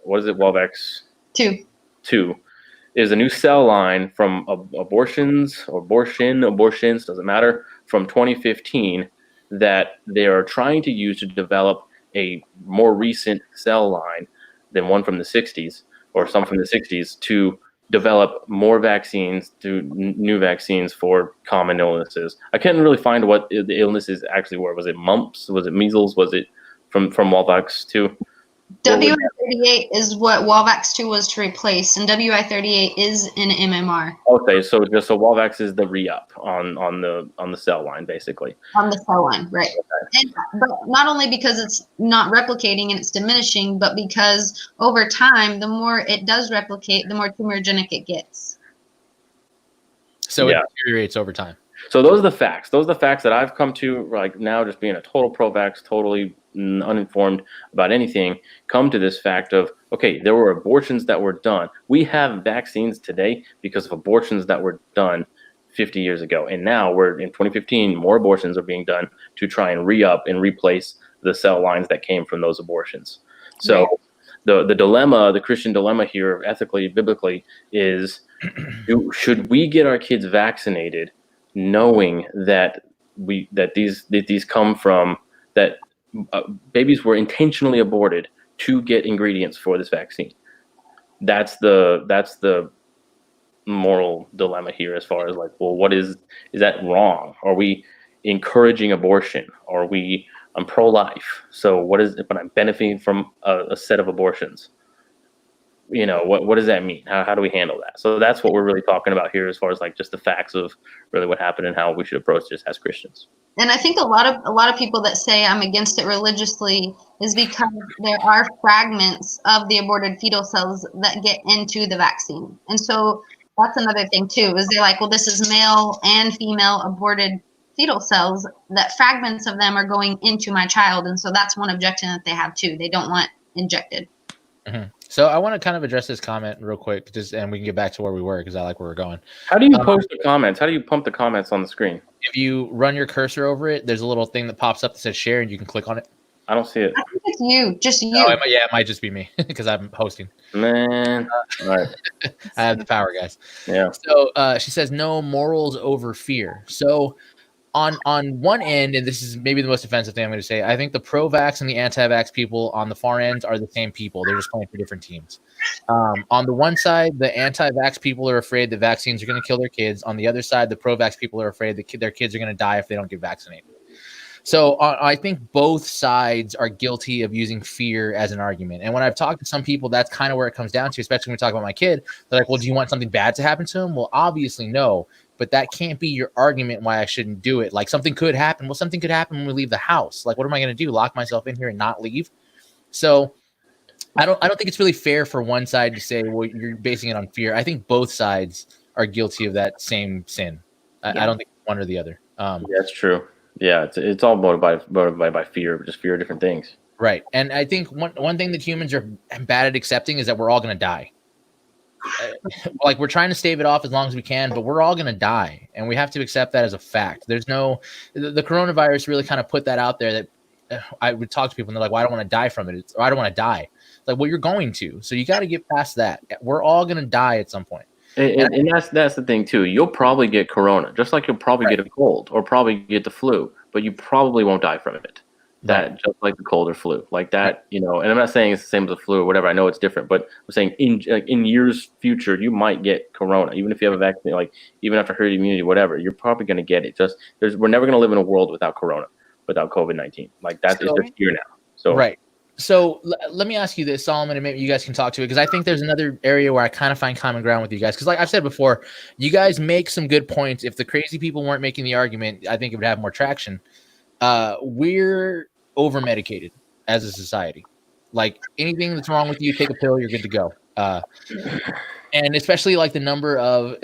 [SPEAKER 3] What is it? Walvax 2 is a new cell line from abortions, doesn't matter, from 2015 that they are trying to use to develop a more recent cell line than one from the 60s or some from the 60s to develop more vaccines, new vaccines for common illnesses. I can't really find what the illnesses actually were. Was it mumps? Was it measles? Was it from Walvax too?
[SPEAKER 4] WI38 is what Wallvax 2 was to replace, and WI38 is an MMR
[SPEAKER 3] Okay, so Wallvax is the re-up on the cell line, basically.
[SPEAKER 4] on the cell line, right? But not only because it's not replicating and it's diminishing, but because over time, the more it does replicate, the more tumorigenic it gets.
[SPEAKER 1] So it deteriorates over time.
[SPEAKER 3] So those are the facts. Those are the facts that I've come to, like now just being a total pro-vax, totally uninformed about anything, come to this fact of, okay, there were abortions that were done. We have vaccines today because of abortions that were done 50 years ago. And now we're in 2015, more abortions are being done to try and re-up and replace the cell lines that came from those abortions. So the dilemma, the Christian dilemma here, ethically, biblically, is should we get our kids vaccinated knowing that these come from that babies were intentionally aborted to get ingredients for this vaccine? That's the moral dilemma here, as far as like, well, what is that wrong? Are we encouraging abortion? Are we I'm pro-life, so what is it, but I'm benefiting from a set of abortions? You know, what does that mean? How do we handle that? So that's what we're really talking about here, as far as like just the facts of really what happened and how we should approach this as Christians.
[SPEAKER 4] And I think a lot of people that say I'm against it religiously is because there are fragments of the aborted fetal cells that get into the vaccine. And so that's another thing too, is they're like, well, this is male and female aborted fetal cells, that fragments of them are going into my child. And so that's one objection that they have too. They don't want injected.
[SPEAKER 1] Mm-hmm. So I want to kind of address this comment real quick, and we can get back to where we were because I like where we're going.
[SPEAKER 3] How do you post the comments? How do you pump the comments on the screen?
[SPEAKER 1] If you run your cursor over it, there's a little thing that pops up that says share, and you can click on it.
[SPEAKER 3] I don't see it.
[SPEAKER 4] I think it's you, just you.
[SPEAKER 1] Oh, it might just be me because I'm hosting.
[SPEAKER 3] Man, all right.
[SPEAKER 1] I have the power, guys.
[SPEAKER 3] Yeah.
[SPEAKER 1] So she says no morals over fear. So on one end, and this is maybe the most offensive thing I'm going to say, I think the pro-vax and the anti-vax people on the far ends are the same people. They're just playing for different teams. On the one side, the anti-vax people are afraid that vaccines are going to kill their kids. On the other side, the pro-vax people are afraid that their kids are going to die if they don't get vaccinated. So I think both sides are guilty of using fear as an argument. And when I've talked to some people, that's kind of where it comes down to, especially when we talk about my kid. They're like, well, do you want something bad to happen to him? Well, obviously, no. But that can't be your argument why I shouldn't do it. Like, something could happen. Well, something could happen when we leave the house. Like, what am I going to do? Lock myself in here and not leave? So I don't think it's really fair for one side to say, well, you're basing it on fear. I think both sides are guilty of that same sin. I don't think one or the other.
[SPEAKER 3] That's true. Yeah, it's all motivated by fear, just fear of different things.
[SPEAKER 1] Right. And I think one thing that humans are bad at accepting is that we're all going to die. Like, we're trying to stave it off as long as we can, but we're all going to die. And we have to accept that as a fact. There's the coronavirus really kind of put that out there, that I would talk to people and they're like, well, I don't want to die from it. Or I don't want to die. It's like, well, you're going to. So you got to get past that. We're all going to die at some point.
[SPEAKER 3] And that's the thing too. You'll probably get corona, just like you'll probably get a cold or probably get the flu, but you probably won't die from it. That just like the cold or flu, like that, you know. And I'm not saying it's the same as the flu or whatever. I know it's different, but I'm saying in years future, you might get corona, even if you have a vaccine. Like, even after herd immunity, whatever, you're probably going to get it. We're never going to live in a world without corona, without COVID-19. Like, that is just here now. So
[SPEAKER 1] right. So let me ask you this, Solomon, and maybe you guys can talk to it, because I think there's another area where I kind of find common ground with you guys. Because like I've said before, you guys make some good points. If the crazy people weren't making the argument, I think it would have more traction. We're over-medicated as a society. Like, anything that's wrong with you, take a pill, you're good to go. And especially like the number of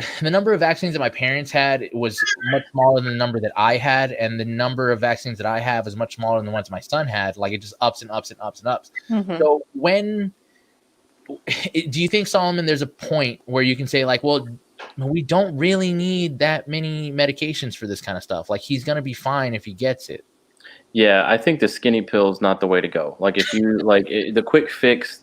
[SPEAKER 1] vaccines that my parents had was much smaller than the number that I had, and the number of vaccines that I have is much smaller than the ones my son had. Like, it just ups and ups and ups and ups. Mm-hmm. So do you think, Solomon, there's a point where you can say, like, well, we don't really need that many medications for this kind of stuff. Like, he's going to be fine if he gets it.
[SPEAKER 3] Yeah, I think the skinny pill is not the way to go. Like, if you like the quick fix,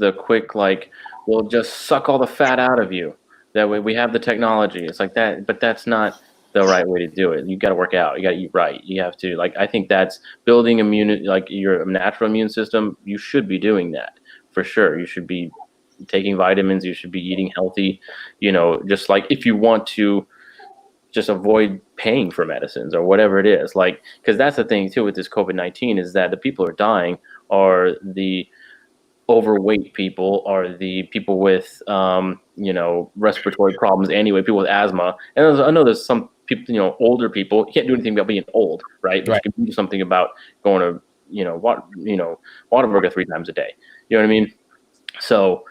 [SPEAKER 3] we'll just suck all the fat out of you. That way we have the technology. It's like that, but that's not the right way to do it. You got to work out. You got to eat right. You have to, like, I think that's building immunity, like your natural immune system. You should be doing that for sure. You should be taking vitamins. You should be eating healthy, you know, just like if you want to just avoid paying for medicines or whatever it is. Like, because that's the thing too with this COVID-19 is that the people who are dying are the overweight people, are the people with respiratory problems anyway, people with asthma. And I know there's some people, older people. You can't do anything about being old, right? But you can do something about going to Whataburger 3 times a day. You know what I mean? So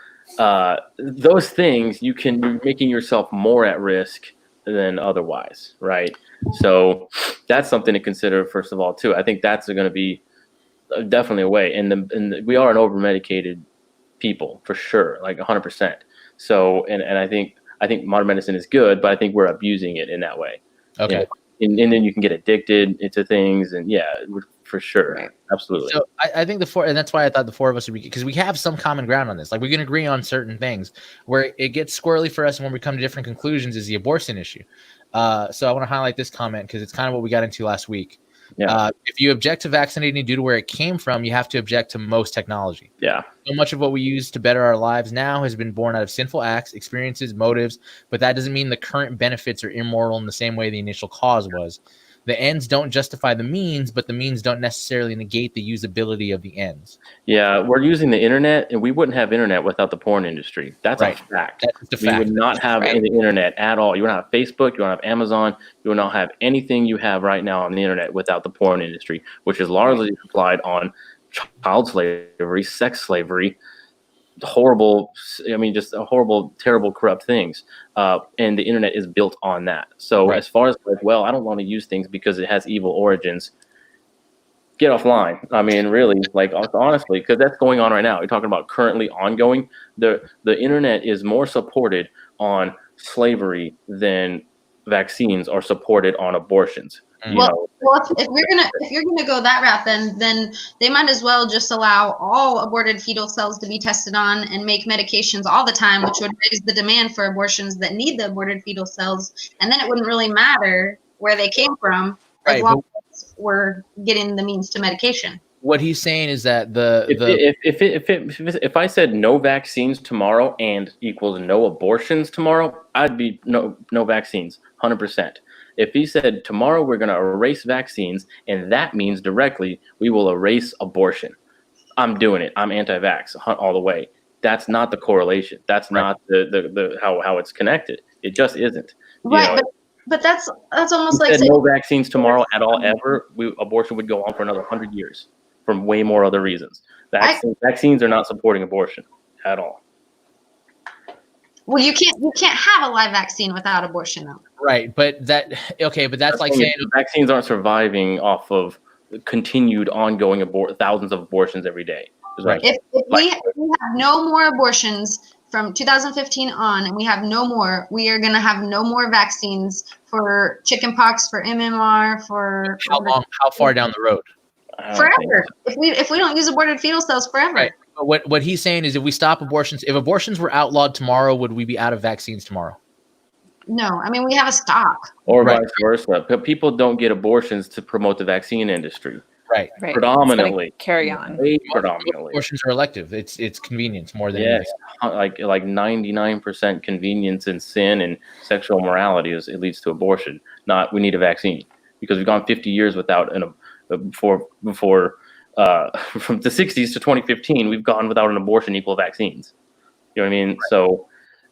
[SPEAKER 3] those things, you're making yourself more at risk than otherwise, right? So that's something to consider first of all too. I think that's going to be definitely a way, and we are an over medicated people for sure, like 100%. So and I think modern medicine is good, but I think we're abusing it in that way.
[SPEAKER 1] Okay.
[SPEAKER 3] And then you can get addicted into things, and for sure.
[SPEAKER 2] Right.
[SPEAKER 3] Absolutely.
[SPEAKER 1] So I think and that's why I thought the four of us would be, because we have some common ground on this. Like, we can agree on certain things. Where it gets squirrely for us and when we come to different conclusions is the abortion issue. So I want to highlight this comment because it's kind of what we got into last week.
[SPEAKER 3] Yeah.
[SPEAKER 1] If you object to vaccinating due to where it came from, you have to object to most technology.
[SPEAKER 3] Yeah.
[SPEAKER 1] So much of what we use to better our lives now has been born out of sinful acts, experiences, motives, but that doesn't mean the current benefits are immoral in the same way the initial cause was. The ends don't justify the means, but the means don't necessarily negate the usability of the ends.
[SPEAKER 3] Yeah, we're using the internet, and we wouldn't have internet without the porn industry. That's a fact.
[SPEAKER 1] That's a fact.
[SPEAKER 3] We would not have the internet at all. You wouldn't have Facebook. You wouldn't have Amazon. You would not have anything you have right now on the internet without the porn industry, which is largely applied on child slavery, sex slavery, horrible. I mean, just horrible, terrible, corrupt things. And the internet is built on that. So as far as I don't want to use things because it has evil origins. Get offline. I mean, really, honestly, because that's going on right now. You're talking about currently ongoing. The internet is more supported on slavery than vaccines are supported on abortions.
[SPEAKER 4] Well, if you're gonna go that route, then they might as well just allow all aborted fetal cells to be tested on and make medications all the time, which would raise the demand for abortions that need the aborted fetal cells, and then it wouldn't really matter where they came from as long as we're getting the means to medication.
[SPEAKER 1] What he's saying is that
[SPEAKER 3] if I said no vaccines tomorrow and equals no abortions tomorrow, I'd be no vaccines, 100%. If he said tomorrow we're going to erase vaccines, and that means directly we will erase abortion, I'm doing it. I'm anti-vax all the way. That's not the correlation. That's not the how it's connected. It just isn't.
[SPEAKER 4] Right, but that's almost like
[SPEAKER 3] no vaccines tomorrow at all ever. Abortion would go on for another 100 years from way more other reasons. Vaccines are not supporting abortion at all.
[SPEAKER 4] Well, you can't have a live vaccine without abortion, though.
[SPEAKER 1] Right, but that's like saying
[SPEAKER 3] vaccines aren't surviving off of continued ongoing thousands of abortions every day.
[SPEAKER 1] Right.
[SPEAKER 4] If we have no more abortions from 2015 on, and we have no more, we are going to have no more vaccines for chickenpox, for MMR, for
[SPEAKER 1] how far down the road?
[SPEAKER 4] Forever. If we don't use aborted fetal cells forever.
[SPEAKER 1] Right. But what he's saying is, if we stop abortions, if abortions were outlawed tomorrow, would we be out of vaccines tomorrow?
[SPEAKER 4] No, I mean, we have a stock.
[SPEAKER 3] Or vice versa. People don't get abortions to promote the vaccine industry.
[SPEAKER 1] Right.
[SPEAKER 3] Predominantly.
[SPEAKER 2] Carry on.
[SPEAKER 3] Predominantly.
[SPEAKER 1] Abortions are elective. It's convenience more than
[SPEAKER 3] anything. Like 99% convenience and sin and sexual morality it leads to abortion. Not we need a vaccine, because we've gone 50 years without before from the 60s to 2015, we've gone without an abortion equal vaccines. You know what I mean? Right. So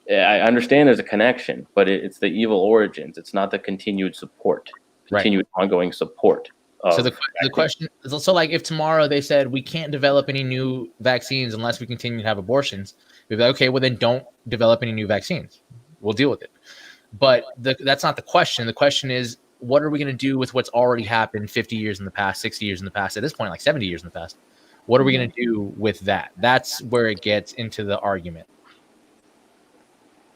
[SPEAKER 3] I understand there's a connection, but it's the evil origins. It's not the continued support, ongoing support.
[SPEAKER 1] So the question is, so like if tomorrow they said we can't develop any new vaccines unless we continue to have abortions, we'd be like, okay, well then don't develop any new vaccines. We'll deal with it. But that's not the question. The question is, what are we going to do with what's already happened 50 years in the past, 60 years in the past, at this point, like 70 years in the past? What are we going to do with that? That's where it gets into the argument.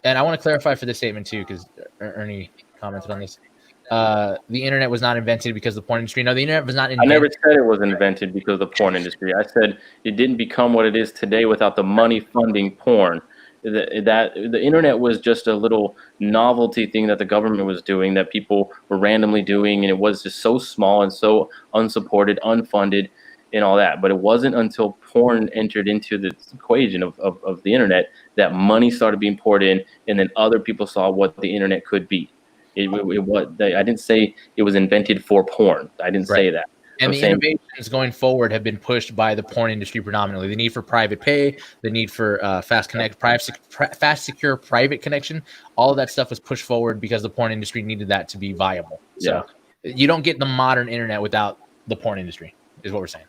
[SPEAKER 1] And I want to clarify for this statement too, because Ernie commented on this. The internet was not invented because of the porn industry. No, the internet was not invented.
[SPEAKER 3] I never said it was invented because of the porn industry. I said it didn't become what it is today without the money funding porn. The internet was just a little novelty thing that the government was doing, that people were randomly doing, and it was just so small and so unsupported, unfunded, and all that. But it wasn't until porn entered into the equation of the internet that money started being poured in, and then other people saw what the internet could be. I didn't say it was invented for porn. I didn't say that.
[SPEAKER 1] And
[SPEAKER 3] I'm
[SPEAKER 1] the
[SPEAKER 3] saying,
[SPEAKER 1] innovations going forward have been pushed by the porn industry predominantly. The need for private pay, the need for fast, secure private connection, all of that stuff was pushed forward because the porn industry needed that to be viable. So you don't get the modern internet without the porn industry, is what we're saying.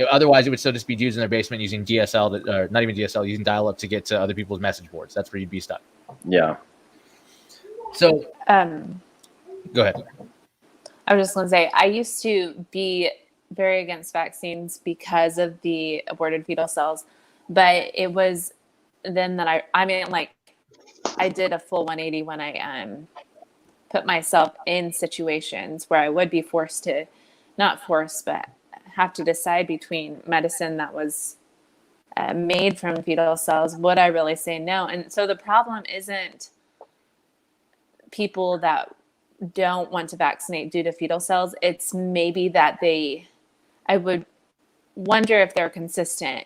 [SPEAKER 1] Otherwise, it would still just be dudes in their basement using DSL, or not even DSL, using dial-up to get to other people's message boards. That's where you'd be stuck.
[SPEAKER 3] yeah.
[SPEAKER 1] So go ahead.
[SPEAKER 2] I was just going to say, I used to be very against vaccines because of the aborted fetal cells, but it was then that I did a full 180 when I put myself in situations where I would be forced to, not forced, but have to decide between medicine that was made from fetal cells. Would I really say no? And so the problem isn't people that don't want to vaccinate due to fetal cells. It's maybe that I would wonder if they're consistent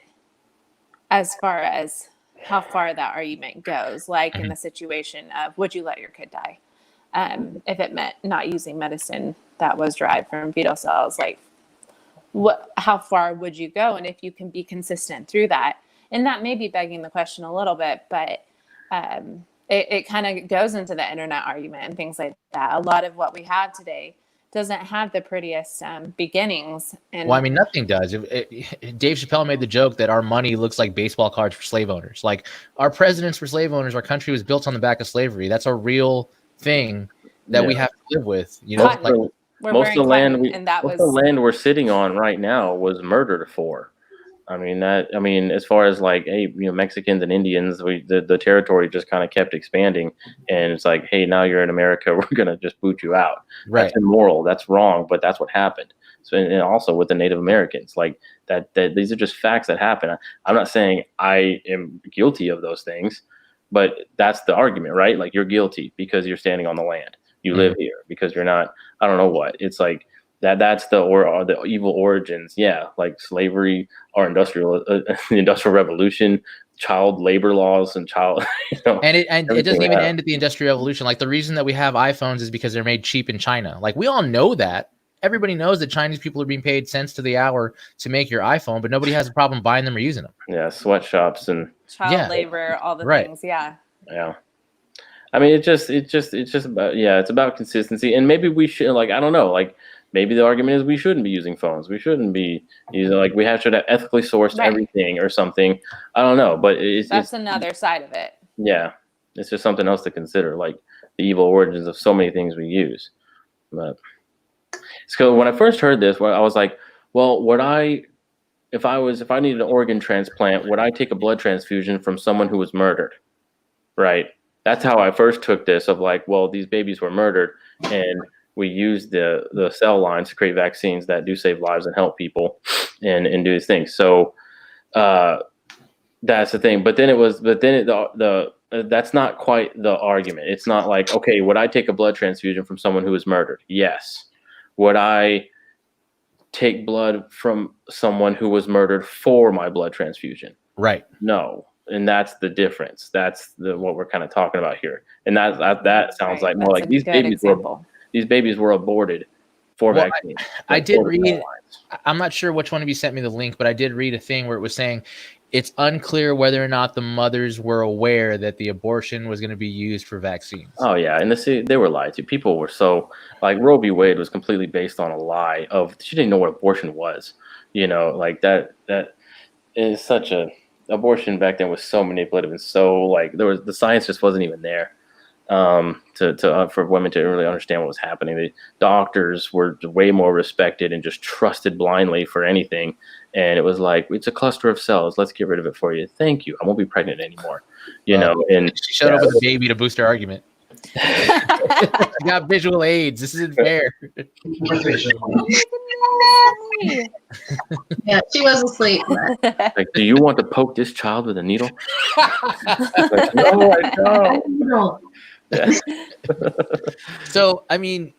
[SPEAKER 2] as far as how far that argument goes, like in the situation of, would you let your kid die? If it meant not using medicine that was derived from fetal cells, like how far would you go? And if you can be consistent through that, and that may be begging the question a little bit, but it kind of goes into the internet argument and things like that. A lot of what we have today doesn't have the prettiest beginnings. And
[SPEAKER 1] well, I mean, nothing does. Dave Chappelle made the joke that our money looks like baseball cards for slave owners. Like, our presidents were slave owners. Our country was built on the back of slavery. That's a real thing that we have to live with. You know, like
[SPEAKER 3] most of the land we're sitting on right now was murdered for. I mean, as far as like, hey, Mexicans and Indians, the territory just kind of kept expanding, and it's like, hey, now you're in America, we're gonna just boot you out. Right. That's immoral. That's wrong. But that's what happened. So, and also with the Native Americans, like that these are just facts that happen. I'm not saying I am guilty of those things, but that's the argument, right? Like, you're guilty because you're standing on the land. You live here because you're not. I don't know what. It's like. That's the evil origins, like slavery, or the Industrial Revolution, child labor laws, and
[SPEAKER 1] and it doesn't even end at the Industrial Revolution. Like, the reason that we have iPhones is because they're made cheap in China. Like, we all know that. Everybody knows that Chinese people are being paid cents to the hour to make your iPhone, but nobody has a problem buying them or using them.
[SPEAKER 3] Yeah, sweatshops and
[SPEAKER 2] child labor, all the things. Yeah.
[SPEAKER 3] I mean, it's just about it's about consistency, and maybe we should, like, I don't know, like. Maybe the argument is we shouldn't be using phones. We shouldn't be using, like, should have ethically sourced everything or something. I don't know, but
[SPEAKER 2] that's another side of it. Yeah,
[SPEAKER 3] it's just something else to consider, like the evil origins of so many things we use. But so when I first heard this, I was like, well, if I needed an organ transplant, would I take a blood transfusion from someone who was murdered? Right. That's how I first took this, of like, well, these babies were murdered, and we use the cell lines to create vaccines that do save lives and help people and do these things. So that's the thing. But then that's not quite the argument. It's not like, okay, would I take a blood transfusion from someone who was murdered? Yes. Would I take blood from someone who was murdered for my blood transfusion?
[SPEAKER 1] Right.
[SPEAKER 3] No. And that's the difference. That's what we're kind of talking about here. And that sounds like more like these babies were aborted for vaccines.
[SPEAKER 1] I did read, I'm not sure which one of you sent me the link, but I did read a thing where it was saying it's unclear whether or not the mothers were aware that the abortion was going to be used for vaccines.
[SPEAKER 3] Oh, yeah. And they were lied to. People were so, like, Roe v. Wade was completely based on a lie of, she didn't know what abortion was. Like that is such a, abortion back then was so manipulative, and so, like, the science just wasn't even there. For women to really understand what was happening. The doctors were way more respected and just trusted blindly for anything. And it was like, it's a cluster of cells. Let's get rid of it for you. Thank you. I won't be pregnant anymore. And
[SPEAKER 1] she showed up with a baby to boost her argument. I got visual aids. This isn't fair.
[SPEAKER 4] Yeah, she was asleep.
[SPEAKER 3] Like, do you want to poke this child with a needle? Like, no, I don't. Yeah.
[SPEAKER 1] So, I mean,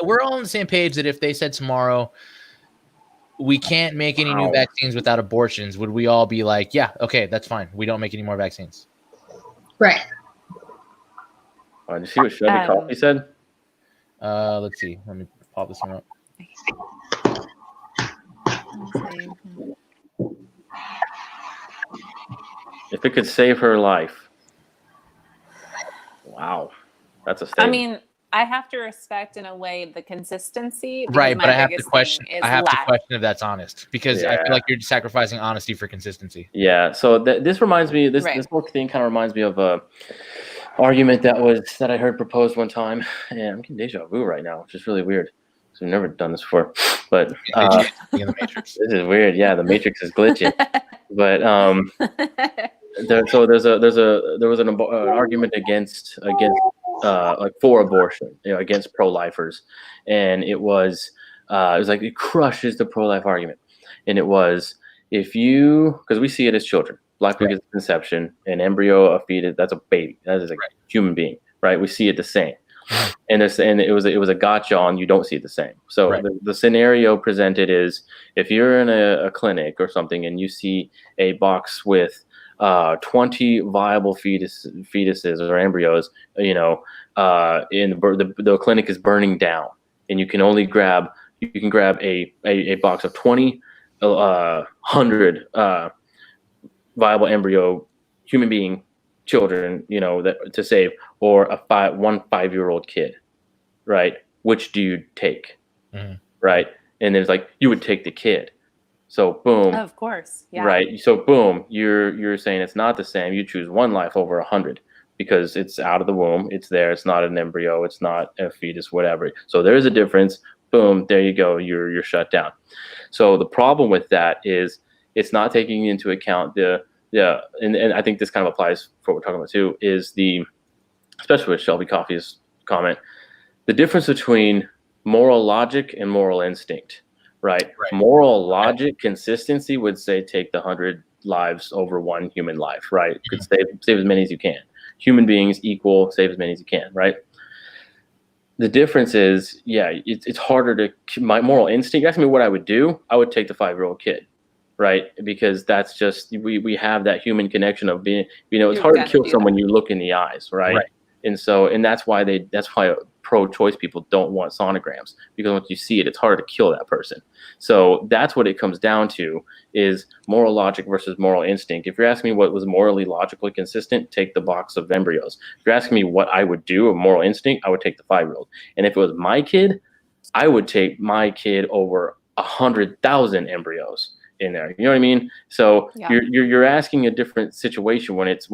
[SPEAKER 1] we're all on the same page that if they said tomorrow we can't make any new vaccines without abortions, would we all be like, yeah, okay, that's fine. We don't make any more vaccines.
[SPEAKER 4] Right.
[SPEAKER 3] Did you see what Shelby Coffey said?
[SPEAKER 1] Let's see. Let me pop this one up.
[SPEAKER 3] If it could save her life. Wow. That's a
[SPEAKER 2] I
[SPEAKER 3] statement.
[SPEAKER 2] mean, I have to respect in a way the consistency. because
[SPEAKER 1] Right,
[SPEAKER 2] my
[SPEAKER 1] but I have to
[SPEAKER 2] biggest
[SPEAKER 1] question.
[SPEAKER 2] thing is
[SPEAKER 1] I have to
[SPEAKER 2] lack.
[SPEAKER 1] question if that's honest because I
[SPEAKER 3] Yeah.
[SPEAKER 1] feel like you're sacrificing honesty for consistency.
[SPEAKER 3] Yeah. So this reminds me. This whole thing kind of reminds me of a argument that I heard proposed one time. Yeah, I'm getting deja vu right now, which is really weird. So I've never done this before. But
[SPEAKER 1] In the Matrix.
[SPEAKER 3] this is weird. Yeah, the Matrix is glitching. But there was an argument against like for abortion, against pro-lifers, and it was like it crushes the pro-life argument, and it was because we see it as children, life begins at conception, an embryo, a fetus, that's a baby, that is a human being, right? We see it the same. And it was a gotcha on you don't see it the same. So the scenario presented is if you're in a clinic or something and you see a box with 20 viable fetuses or embryos, in the clinic is burning down, and you can grab a box of 20, 100 viable embryo human being children, that to save, or one 5-year-old kid, right? Which do you take?
[SPEAKER 1] Mm-hmm.
[SPEAKER 3] Right? And there's like, you would take the kid. So boom.
[SPEAKER 2] Of course. Yeah.
[SPEAKER 3] Right. So boom, you're saying it's not the same. You choose one life over 100 because it's out of the womb. It's there. It's not an embryo. It's not a fetus, whatever. So there's a difference. Boom. There you go. You're shut down. So the problem with that is it's not taking into account and I think this kind of applies for what we're talking about too, is especially with Shelby Coffey's comment, the difference between moral logic and moral instinct, right? Moral logic, consistency would say take the 100 lives over one human life, right? You could save as many as you can. Human beings equal, save as many as you can, right? The difference is, it's harder my moral instinct, ask me what I would do, I would take the 5-year-old kid. Right, because that's just we have that human connection of being, it's hard to kill someone you look in the eyes, right? And that's why pro-choice people don't want sonograms, because once you see it, it's harder to kill that person. So that's what it comes down to, is moral logic versus moral instinct. If you're asking me what was morally logically consistent, take the box of embryos. If you're asking me what I would do, a moral instinct, I would take the 5-year-old. And if it was my kid, I would take my kid over 100,000 embryos in there. You know what I mean? So you're asking a different situation when it's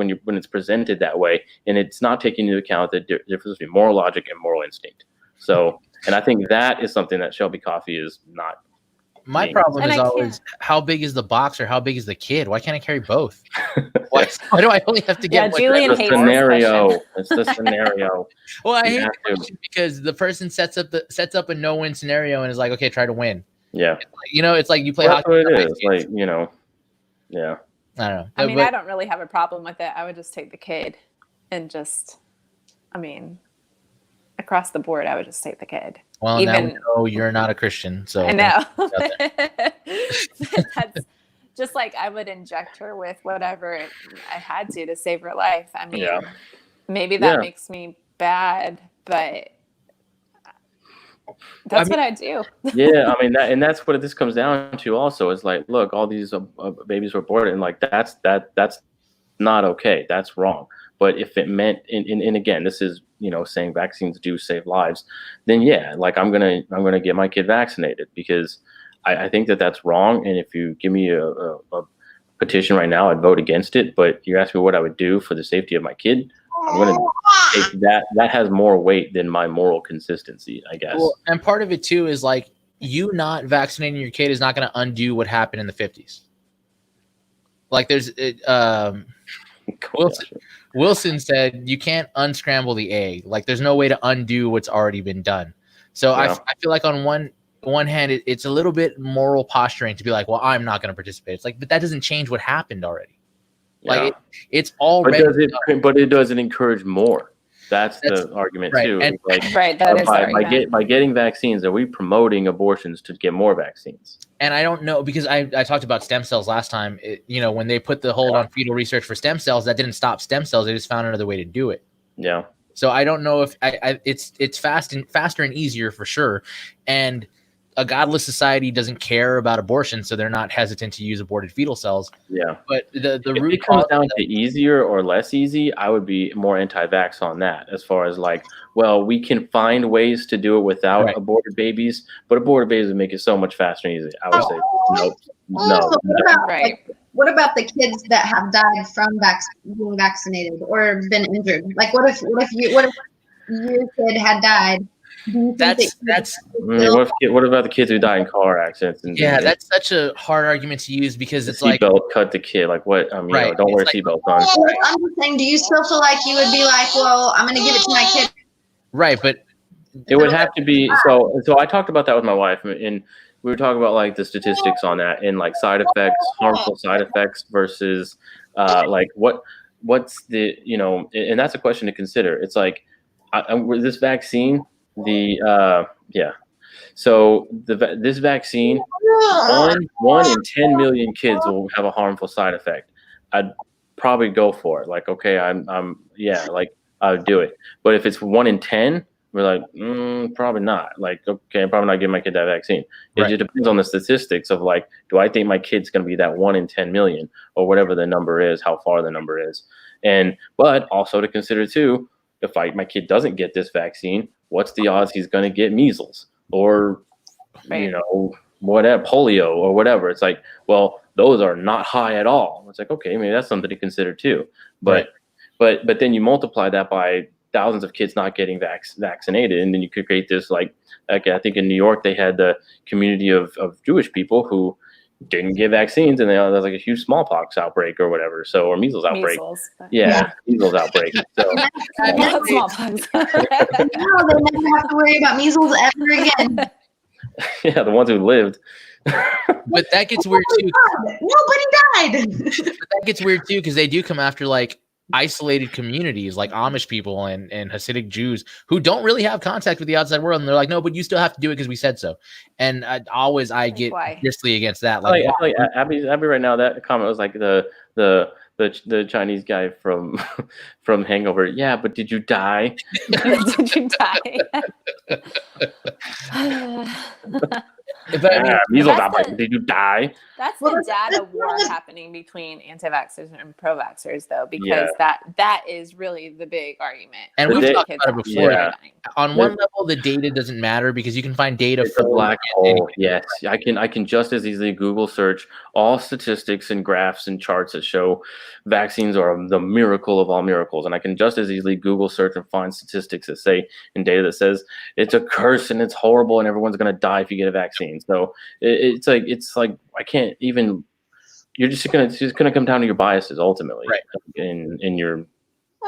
[SPEAKER 3] presented that way, and it's not taking into account the difference between moral logic and moral instinct. So, and I think that is something that Shelby Coffey is not.
[SPEAKER 1] My problem is always how big is the box or how big is the kid? Why can't I carry both? Why do I only have to get one?
[SPEAKER 2] Julian hates
[SPEAKER 3] scenario. It's the scenario.
[SPEAKER 1] Well, I hate the question because the person sets up a no-win scenario and is like, okay, try to win.
[SPEAKER 3] Yeah.
[SPEAKER 1] It's like you play hockey.
[SPEAKER 3] That's what it is. Like, yeah.
[SPEAKER 1] I don't know.
[SPEAKER 2] I mean, I don't really have a problem with it. I would just take the kid and across the board, I would just take the kid.
[SPEAKER 1] Well, now we know you're not a Christian, so
[SPEAKER 2] I know. That's just like I would inject her with whatever I had to save her life. I mean, maybe that makes me bad, but that's what I do.
[SPEAKER 3] Yeah, I mean that's what this comes down to. Also, is like, look, all these babies were aborted, and like that's not okay. That's wrong. But if it meant, and again, this is saying vaccines do save lives, then like I'm gonna get my kid vaccinated, because I think that's wrong. And if you give me a petition right now, I'd vote against it. But you ask me what I would do for the safety of my kid, I'm going to take that. That has more weight than my moral consistency, I guess.
[SPEAKER 1] Well, and part of it too is like, you not vaccinating your kid is not going to undo what happened in the 50s. Like Wilson said, you can't unscramble the egg. Like there's no way to undo what's already been done. So I feel like on one hand, it's a little bit moral posturing to be like, well, I'm not going to participate. It's like, but that doesn't change what happened already. Like it's already.
[SPEAKER 3] But it doesn't encourage more. That's the argument too.
[SPEAKER 1] And,
[SPEAKER 3] like,
[SPEAKER 2] that is
[SPEAKER 3] by getting vaccines, are we promoting abortions to get more vaccines?
[SPEAKER 1] And I don't know, because I talked about stem cells last time. When they put the hold on fetal research for stem cells, that didn't stop stem cells. They just found another way to do it.
[SPEAKER 3] Yeah.
[SPEAKER 1] So I don't know if it's faster and easier for sure. And a godless society doesn't care about abortion, so they're not hesitant to use aborted fetal cells.
[SPEAKER 3] Yeah.
[SPEAKER 1] But the
[SPEAKER 3] If
[SPEAKER 1] root
[SPEAKER 3] it comes
[SPEAKER 1] cause
[SPEAKER 3] down to easier or less easy, I would be more anti-vax on that. As far as like, well, we can find ways to do it without
[SPEAKER 1] Right.
[SPEAKER 3] aborted babies, but aborted babies would make it so much faster and easier. I would say nope,
[SPEAKER 4] Oh,
[SPEAKER 3] no.
[SPEAKER 4] what about,
[SPEAKER 2] Right.
[SPEAKER 4] like, what about the kids that have died from being vaccinated or been injured? Like, what if your kid had died? Do you think
[SPEAKER 1] that's
[SPEAKER 3] What about the kids who die in car accidents? And
[SPEAKER 1] yeah, that's such a hard argument to use because
[SPEAKER 3] the
[SPEAKER 1] it's like
[SPEAKER 3] seatbelt cut the kid. Like what?
[SPEAKER 1] Right.
[SPEAKER 3] Don't wear a
[SPEAKER 1] It's
[SPEAKER 3] seatbelt on.
[SPEAKER 4] I'm just saying, do you still feel like you would be like, well, I'm going to give it to my kid?
[SPEAKER 1] right, but
[SPEAKER 3] It would have to be so. I talked about that with my wife, and we were talking about like the statistics on that and like side effects, harmful side effects versus like what's the and that's a question to consider. It's like this vaccine, So this vaccine, one in 10 million kids will have a harmful side effect. I'd probably go for it. Like, okay, I would do it. But if it's 1 in 10, we're like, probably not. Like, okay, I'm probably not giving my kid that vaccine.
[SPEAKER 1] Right.
[SPEAKER 3] It depends on the statistics of like, do I think my kid's going to be that 1 in 10 million or whatever the number is, how far the number is. But also to consider too, if my kid doesn't get this vaccine, what's the odds he's going to get measles or,
[SPEAKER 2] Right.
[SPEAKER 3] whatever, polio or whatever. It's like, well, those are not high at all. It's like, okay, maybe that's something to consider too. But then you multiply that by thousands of kids not getting vaccinated, and then you could create this like I think in New York they had the community of Jewish people who didn't get vaccines, and there's like a huge smallpox outbreak or whatever, or measles outbreak. Measles outbreak. So
[SPEAKER 2] Not smallpox.
[SPEAKER 4] No, they never have to worry about measles ever again.
[SPEAKER 3] yeah, the ones who lived.
[SPEAKER 1] But that gets weird too.
[SPEAKER 4] Nobody died.
[SPEAKER 1] That gets weird too because they do come after like isolated communities like Amish people and Hasidic Jews who don't really have contact with the outside world, and they're like, no, but you still have to do it because we said so. And I get fiercely against that.
[SPEAKER 3] Like Abby right now, that comment was like the Chinese guy from Hangover. Yeah, but did you die?
[SPEAKER 2] Did you die?
[SPEAKER 1] But I mean,
[SPEAKER 3] measles outbreak. Did you die?
[SPEAKER 2] That's the data war happening between anti-vaxxers and pro-vaxxers, though, because that is really the big argument.
[SPEAKER 1] And we've talked about it before.
[SPEAKER 3] Yeah.
[SPEAKER 1] On one level, the data doesn't matter because you can find data
[SPEAKER 3] for black hole. Yes, I can just as easily Google search all statistics and graphs and charts that show vaccines are the miracle of all miracles, and I can just as easily Google search and find statistics that say and data that says it's a curse and it's horrible and everyone's going to die if you get a vaccine. So it's like I can't even. It's just gonna come down to your biases ultimately,
[SPEAKER 1] right?
[SPEAKER 3] In your.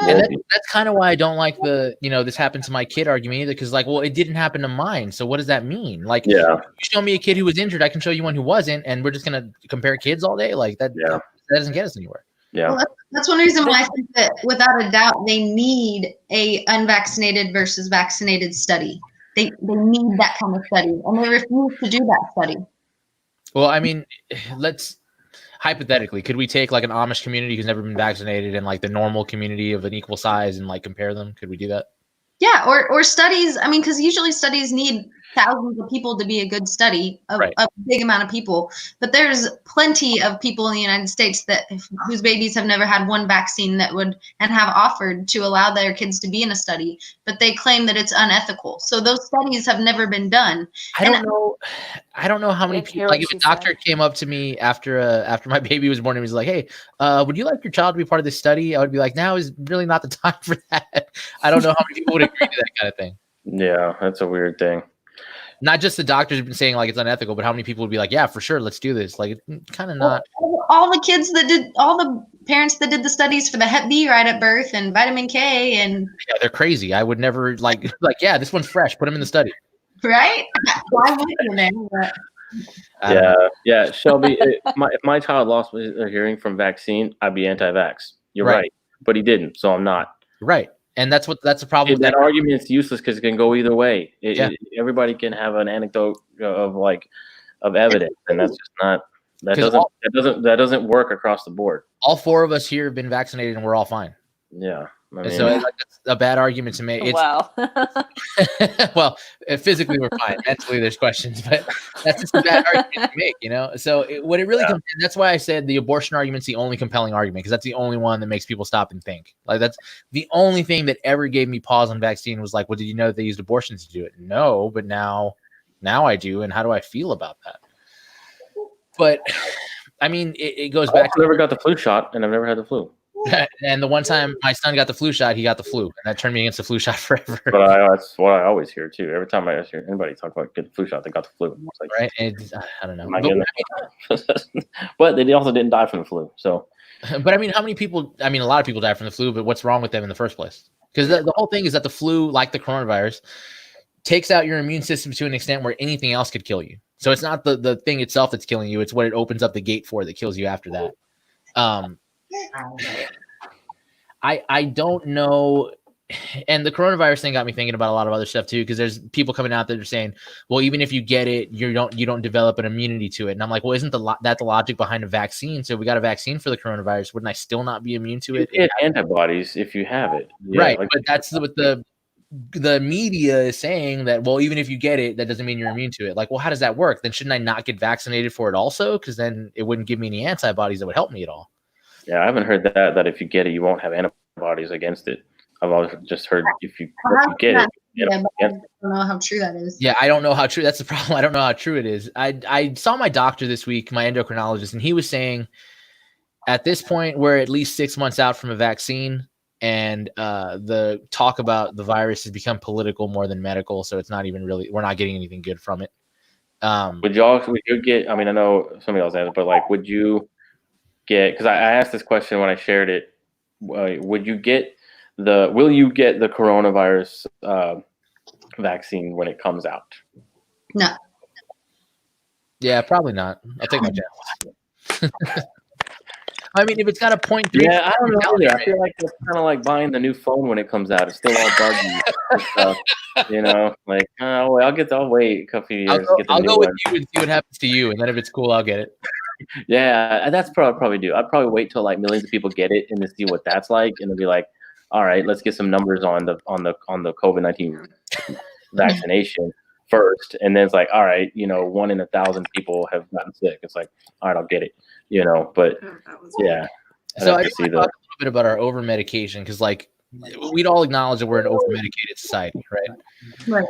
[SPEAKER 1] And that's kind of why I don't like the this happened to my kid argument either, because like, well, it didn't happen to mine, so what does that mean? Like, you show me a kid who was injured, I can show you one who wasn't, and we're just gonna compare kids all day like that. That doesn't get us anywhere.
[SPEAKER 3] Yeah,
[SPEAKER 4] well, that's one reason why I think that without a doubt they need a unvaccinated versus vaccinated study. They need that kind of study, and they refuse to do that study.
[SPEAKER 1] Well, I mean, let's hypothetically, could we take like an Amish community who's never been vaccinated and like the normal community of an equal size and like compare them? Could we do that?
[SPEAKER 4] Yeah, or studies. I mean, because usually studies need thousands of people to be a good study of a big amount of people. But there's plenty of people in the United States whose babies have never had one vaccine that would and have offered to allow their kids to be in a study, but they claim that it's unethical. So those studies have never been done.
[SPEAKER 1] I don't know how many people. Like if a doctor came up to me after my baby was born and was like, "Hey, would you like your child to be part of this study?" I would be like, "Now is really not the time for that." I don't know how many people would agree to that kind of thing.
[SPEAKER 3] Yeah, that's a weird thing.
[SPEAKER 1] Not just the doctors have been saying like it's unethical, but how many people would be like, "Yeah, for sure, let's do this." Like, kind of not.
[SPEAKER 4] All the parents that did the studies for the Hep B right at birth and vitamin K and
[SPEAKER 1] they're crazy. I would never like yeah, this one's fresh. Put them in the study.
[SPEAKER 4] Right? Why would you
[SPEAKER 3] then? Yeah. Shelby, if my child lost their hearing from vaccine, I'd be anti-vax. You're right, but he didn't, so I'm not.
[SPEAKER 1] Right. And that's the problem.
[SPEAKER 3] That argument's useless because it can go either way. Everybody can have an anecdote of evidence, and that's just not that doesn't work across the board.
[SPEAKER 1] All four of us here have been vaccinated, and we're all fine.
[SPEAKER 3] Yeah, I
[SPEAKER 1] So
[SPEAKER 3] mean,
[SPEAKER 1] that's a bad argument to make. It's,
[SPEAKER 2] Well,
[SPEAKER 1] well, physically we're fine. Mentally, there's questions, but that's just a bad argument to make, you know. So what it really comes, that's why I said the abortion argument's the only compelling argument, because that's the only one that makes people stop and think. Like that's the only thing that ever gave me pause on vaccine was like, well, did you know that they used abortions to do it? No, but now I do, and how do I feel about that? But I mean, it goes back.
[SPEAKER 3] I've never got the flu shot, and I've never had the flu.
[SPEAKER 1] And the one time my son got the flu shot, he got the flu, and that turned me against the flu shot forever.
[SPEAKER 3] But that's what I always hear too. Every time I hear anybody talk about getting the flu shot, they got the flu. It's like,
[SPEAKER 1] Right? And I don't know.
[SPEAKER 3] am I getting it? But they also didn't die from the flu. So,
[SPEAKER 1] But I mean, how many people? I mean, a lot of people die from the flu, but what's wrong with them in the first place? Because the whole thing is that the flu, like the coronavirus, takes out your immune system to an extent where anything else could kill you. So it's not the thing itself that's killing you; it's what it opens up the gate for that kills you after that. I don't know. And the coronavirus thing got me thinking about a lot of other stuff too, because there's people coming out that are saying, well, even if you get it, you don't develop an immunity to it. And I'm like, well, isn't that the logic behind a vaccine? So if we got a vaccine for the coronavirus, wouldn't I still not be immune to it?
[SPEAKER 3] you get antibodies if you have it. Yeah,
[SPEAKER 1] Right.
[SPEAKER 3] like,
[SPEAKER 1] But that's what the media is saying, that, well, even if you get it, that doesn't mean you're immune to it. Like, well, how does that work? Then shouldn't I not get vaccinated for it also? Because then it wouldn't give me any antibodies that would help me at all.
[SPEAKER 3] yeah, I haven't heard that if you get it, you won't have antibodies against it. I've always just heard if you get it.
[SPEAKER 4] Yeah, but I don't know how true that is.
[SPEAKER 1] Yeah, I don't know how true. That's the problem. I don't know how true it is. I saw my doctor this week, my endocrinologist, and he was saying at this point we're at least 6 months out from a vaccine, and the talk about the virus has become political more than medical. So it's not even really, we're not getting anything good from it.
[SPEAKER 3] Would you get? I mean, I know somebody else asked, but like, would you get? Because I asked this question when I shared it. Would you get will you get the coronavirus vaccine when it comes out?
[SPEAKER 4] No.
[SPEAKER 1] Yeah, probably not. I'll take my chance. I mean, if it's got a 0.3,
[SPEAKER 3] Yeah, I don't know either. I feel like it's kind of like buying the new phone when it comes out. It's still all buggy, you know. Like, oh, I'll wait a couple of years.
[SPEAKER 1] I'll go with you and see what happens to you, and then if it's cool, I'll get it.
[SPEAKER 3] Yeah, that's probably do. I'd probably wait till like millions of people get it and to see what that's like, and then be like, all right, let's get some numbers on the COVID-19 vaccination first, and then it's like, all right, 1 in 1,000 people have gotten sick. It's like, all right, I'll get it, but yeah.
[SPEAKER 1] So I just want to talk a little bit about our over medication, because like we'd all acknowledge that we're an over medicated society, right?
[SPEAKER 4] Right.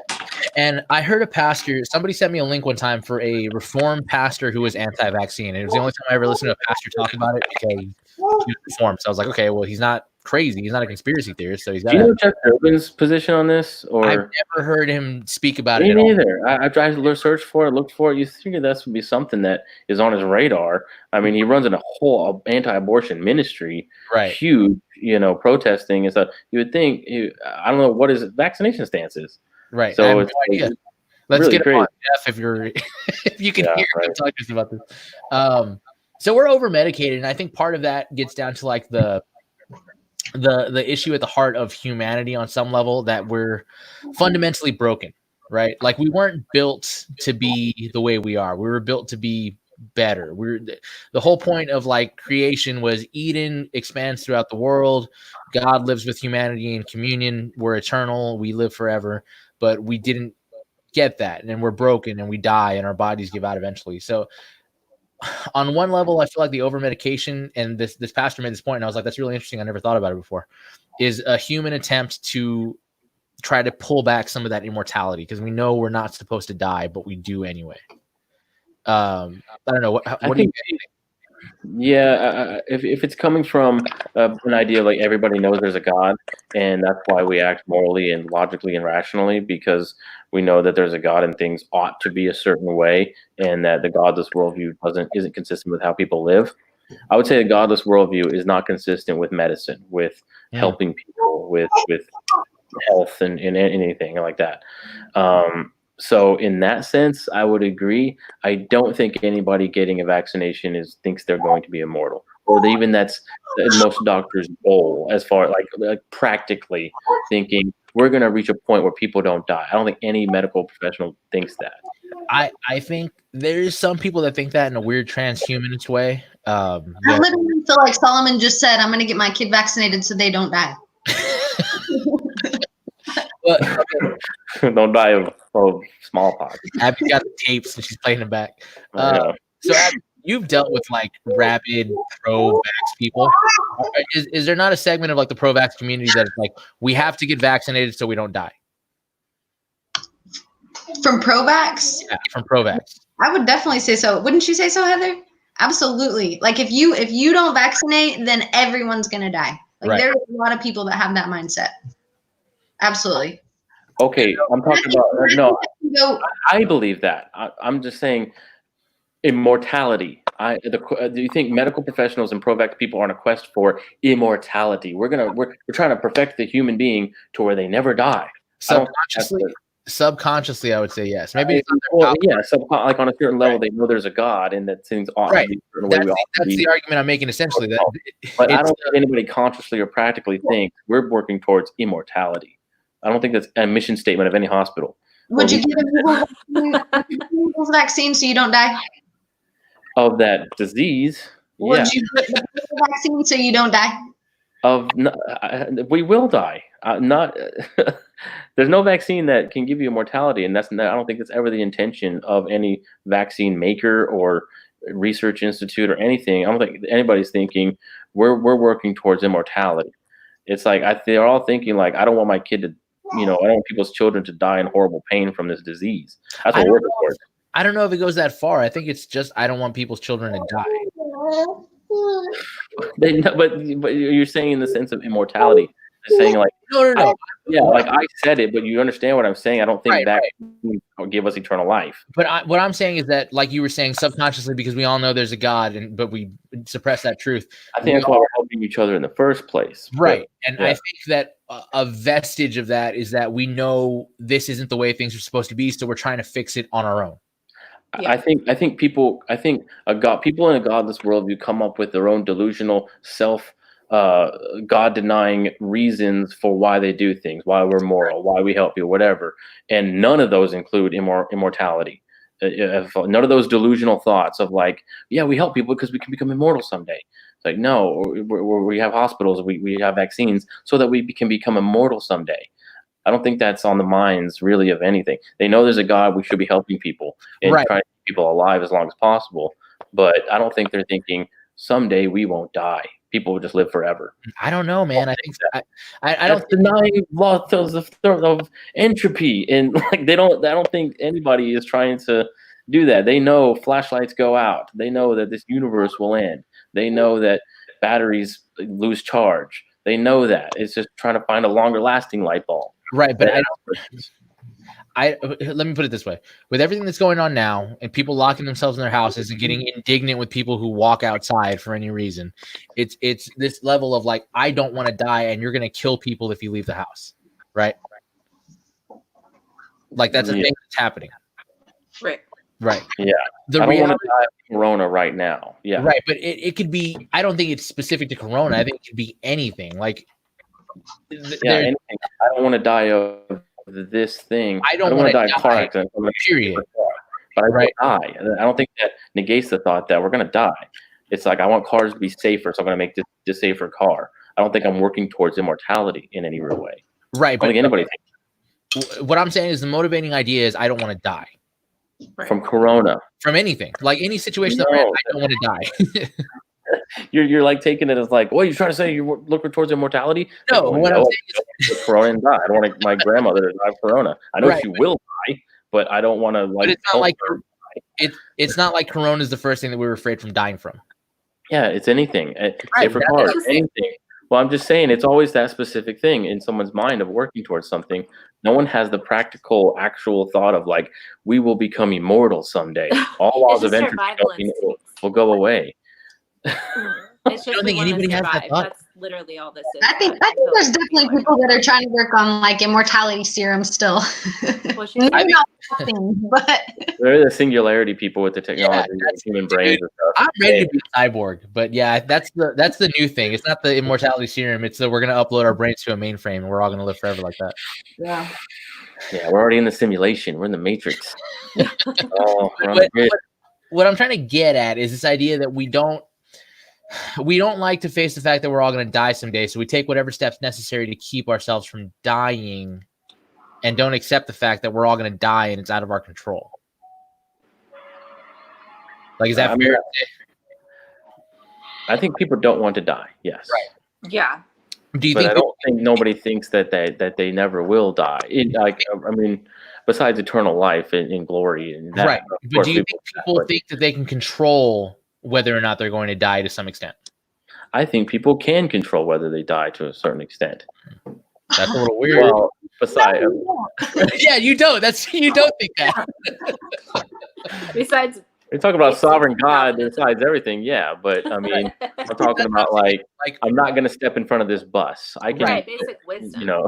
[SPEAKER 1] And I heard a pastor, somebody sent me a link one time for a Reformed pastor who was anti-vaccine. And it was the only time I ever listened to a pastor talk about it, because he was Reformed. So I was like, okay, well, he's not crazy. He's not a conspiracy theorist. So he's got.
[SPEAKER 3] Do you know Chuck Tobin's position on this? Or
[SPEAKER 1] I've never heard him speak about
[SPEAKER 3] me
[SPEAKER 1] it at all.
[SPEAKER 3] neither. I tried to search for it, looked for it. You figure that would be something that is on his radar. I mean, he runs in a whole anti-abortion ministry,
[SPEAKER 1] Right?
[SPEAKER 3] Huge, protesting and stuff. You would think, I don't know what his vaccination stance is.
[SPEAKER 1] Right.
[SPEAKER 3] So
[SPEAKER 1] I have
[SPEAKER 3] it's
[SPEAKER 1] no idea. Let's
[SPEAKER 3] really
[SPEAKER 1] get him on,
[SPEAKER 3] crazy.
[SPEAKER 1] Jeff, if you can
[SPEAKER 3] Yeah,
[SPEAKER 1] hear him talk to us about this. So we're over medicated, and I think part of that gets down to like the issue at the heart of humanity on some level, that we're fundamentally broken, right? Like we weren't built to be the way we are. We were built to be better. The whole point of like creation was Eden expands throughout the world. God lives with humanity in communion. We're eternal. We live forever, but we didn't get that, and we're broken, and we die, and our bodies give out eventually. So on one level, I feel like the over medication, and this pastor made this point, and I was like, that's really interesting. I never thought about it before, is a human attempt to try to pull back some of that immortality, because we know we're not supposed to die, but we do anyway. I don't know. What do you think?
[SPEAKER 3] Yeah, if it's coming from an idea like everybody knows there's a God, and that's why we act morally and logically and rationally, because we know that there's a God and things ought to be a certain way, and that the godless worldview isn't consistent with how people live. I would say the godless worldview is not consistent with medicine, with helping people, with health and anything like that. So in that sense, I would agree. I don't think anybody getting a vaccination thinks they're going to be immortal, or even that's most doctors' goal, as far like practically thinking we're going to reach a point where people don't die. I don't think any medical professional thinks that.
[SPEAKER 1] I think there's some people that think that in a weird transhumanist way.
[SPEAKER 4] I literally feel like Solomon just said, I'm going to get my kid vaccinated so they don't die.
[SPEAKER 1] Well,
[SPEAKER 3] Don't die of smallpox.
[SPEAKER 1] Abby got the tapes and she's playing them back.
[SPEAKER 3] Yeah.
[SPEAKER 1] So Abby, you've dealt with like rabid pro-vax people. Is there not a segment of like the pro-vax community that's like, we have to get vaccinated so we don't die?
[SPEAKER 4] From Provax,
[SPEAKER 1] Yeah, from pro-vax.
[SPEAKER 4] I would definitely say so. Wouldn't you say so, Heather? Absolutely. Like if you don't vaccinate, then everyone's gonna die. Like
[SPEAKER 1] Right.
[SPEAKER 4] there's a lot of people that have that mindset. Absolutely.
[SPEAKER 3] Okay, I'm talking about no.
[SPEAKER 4] So,
[SPEAKER 3] I believe that. I'm just saying immortality. Do you think medical professionals and pro-vax people are on a quest for immortality? We're trying to perfect the human being to where they never die.
[SPEAKER 1] Subconsciously, I would say yes. Maybe it's not their
[SPEAKER 3] Well,
[SPEAKER 1] top-
[SPEAKER 3] yeah. So like on a certain level, they know there's a God, and that things ought to
[SPEAKER 1] Right.
[SPEAKER 3] be a certain way.
[SPEAKER 1] That's the argument I'm making. Essentially, that
[SPEAKER 3] But I
[SPEAKER 1] it's-
[SPEAKER 3] don't think anybody consciously or practically thinks we're working towards immortality. I don't think that's a mission statement of any hospital.
[SPEAKER 4] would you give a measles vaccine so you don't die?
[SPEAKER 3] Of that disease, yeah.
[SPEAKER 4] Would you get the measles vaccine so you don't die?
[SPEAKER 3] We will die. Not there's no vaccine that can give you immortality, and I don't think that's ever the intention of any vaccine maker or research institute or anything. I don't think anybody's thinking we're working towards immortality. It's like they're all thinking like, I don't want my kid to, I don't want people's children to die in horrible pain from this disease. That's what we're working towards.
[SPEAKER 1] I don't know if it goes that far. I think it's just I don't want people's children to die.
[SPEAKER 3] But you're saying in the sense of immortality, you're saying like,
[SPEAKER 1] No.
[SPEAKER 3] yeah, like I said it, but you understand what I'm saying. I don't think that will give us eternal life.
[SPEAKER 1] But what I'm saying is that, like you were saying, subconsciously, because we all know there's a God, but we suppress that truth.
[SPEAKER 3] I think that's why we're helping each other in the first place.
[SPEAKER 1] Right. And
[SPEAKER 3] yeah.
[SPEAKER 1] I think that a vestige of that is that we know this isn't the way things are supposed to be, so we're trying to fix it on our own.
[SPEAKER 2] Yeah.
[SPEAKER 3] I think people in a godless worldview come up with their own delusional God denying reasons for why they do things, why we're moral, why we help you, whatever. And none of those include immortality. None of those delusional thoughts of like, yeah, we help people because we can become immortal someday. It's like, no, we have hospitals, we have vaccines so that we can become immortal someday. I don't think that's on the minds really of anything. They know there's a God, we should be helping people and trying to keep people alive as long as possible. But I don't think they're thinking someday we won't die. People will just live forever.
[SPEAKER 1] I don't know, man. I think I don't
[SPEAKER 3] denying laws of entropy, and like I don't think anybody is trying to do that. They know flashlights go out. They know that this universe will end. They know that batteries lose charge. They know that. It's just trying to find a longer lasting light bulb.
[SPEAKER 1] Right, but let me put it this way: with everything that's going on now, and people locking themselves in their houses and getting indignant with people who walk outside for any reason, it's this level of like, I don't want to die, and you're going to kill people if you leave the house, right? Like that's a thing that's happening. Right.
[SPEAKER 3] Yeah. I don't want to die of Corona right now. Yeah.
[SPEAKER 1] Right, but it could be. I don't think it's specific to Corona. I think it could be anything. Like,
[SPEAKER 3] anything. I don't want to die of this thing.
[SPEAKER 1] I don't
[SPEAKER 3] want to die
[SPEAKER 1] die,
[SPEAKER 3] of car accident.
[SPEAKER 1] Period.
[SPEAKER 3] But I will die. I don't think that negates the thought that we're going to die. It's like I want cars to be safer, so I'm going to make this safer car. I don't think I'm working towards immortality in any real way.
[SPEAKER 1] Right,
[SPEAKER 3] but anybody
[SPEAKER 1] thinks. What I'm saying is the motivating idea is I don't want to die.
[SPEAKER 3] From Corona.
[SPEAKER 1] From anything. Like any situation that we're in, I don't want to die.
[SPEAKER 3] You're like taking it as like, what are you trying to say? You're looking towards immortality?
[SPEAKER 1] No, what I'm saying
[SPEAKER 3] is Corona and die. I don't want my grandmother to die of Corona. I know she will die, but I don't want to like.
[SPEAKER 1] But it's not like it's not like Corona is the first thing that we were afraid from dying from.
[SPEAKER 3] Yeah, it's anything. Safer cars, anything. Well, I'm just saying it's always that specific thing in someone's mind of working towards something. No one has the practical, actual thought of like, we will become immortal someday. All laws of entropy will go away.
[SPEAKER 2] It's just I don't think anybody has that thought. That's literally all this is.
[SPEAKER 4] I think there's definitely people that are trying to work on like immortality serum still.
[SPEAKER 2] But
[SPEAKER 3] there is a singularity people with the technology, human brains and stuff.
[SPEAKER 1] I'm ready to be a cyborg, but yeah, that's the new thing. It's not the immortality serum. It's that we're gonna upload our brains to a mainframe and we're all gonna live forever like that.
[SPEAKER 2] Yeah.
[SPEAKER 3] Yeah, we're already in the simulation. We're in the matrix.
[SPEAKER 1] What I'm trying to get at is this idea that we don't like to face the fact that we're all going to die someday. So we take whatever steps necessary to keep ourselves from dying and don't accept the fact that we're all going to die and it's out of our control. Like, is that
[SPEAKER 3] I mean,
[SPEAKER 1] fair?
[SPEAKER 3] I think people don't want to die. Yes.
[SPEAKER 1] Right.
[SPEAKER 2] Yeah.
[SPEAKER 1] Do you
[SPEAKER 3] But
[SPEAKER 1] think
[SPEAKER 3] I don't think nobody thinks that they never will die. I mean, besides eternal life and glory and that.
[SPEAKER 1] right?
[SPEAKER 3] Of
[SPEAKER 1] But
[SPEAKER 3] course
[SPEAKER 1] do you think
[SPEAKER 3] but
[SPEAKER 1] people think that they can control whether or not they're going to die to some extent?
[SPEAKER 3] I think people can control whether they die to a certain extent.
[SPEAKER 1] That's a little weird.
[SPEAKER 3] Well, besides,
[SPEAKER 1] Yeah, you don't. You don't think that.
[SPEAKER 2] Besides,
[SPEAKER 3] you're talking about sovereign God that decides everything. Yeah, but I mean, I'm talking about like I'm not going to step in front of this bus. I can,
[SPEAKER 2] right, basic wisdom.
[SPEAKER 3] you know,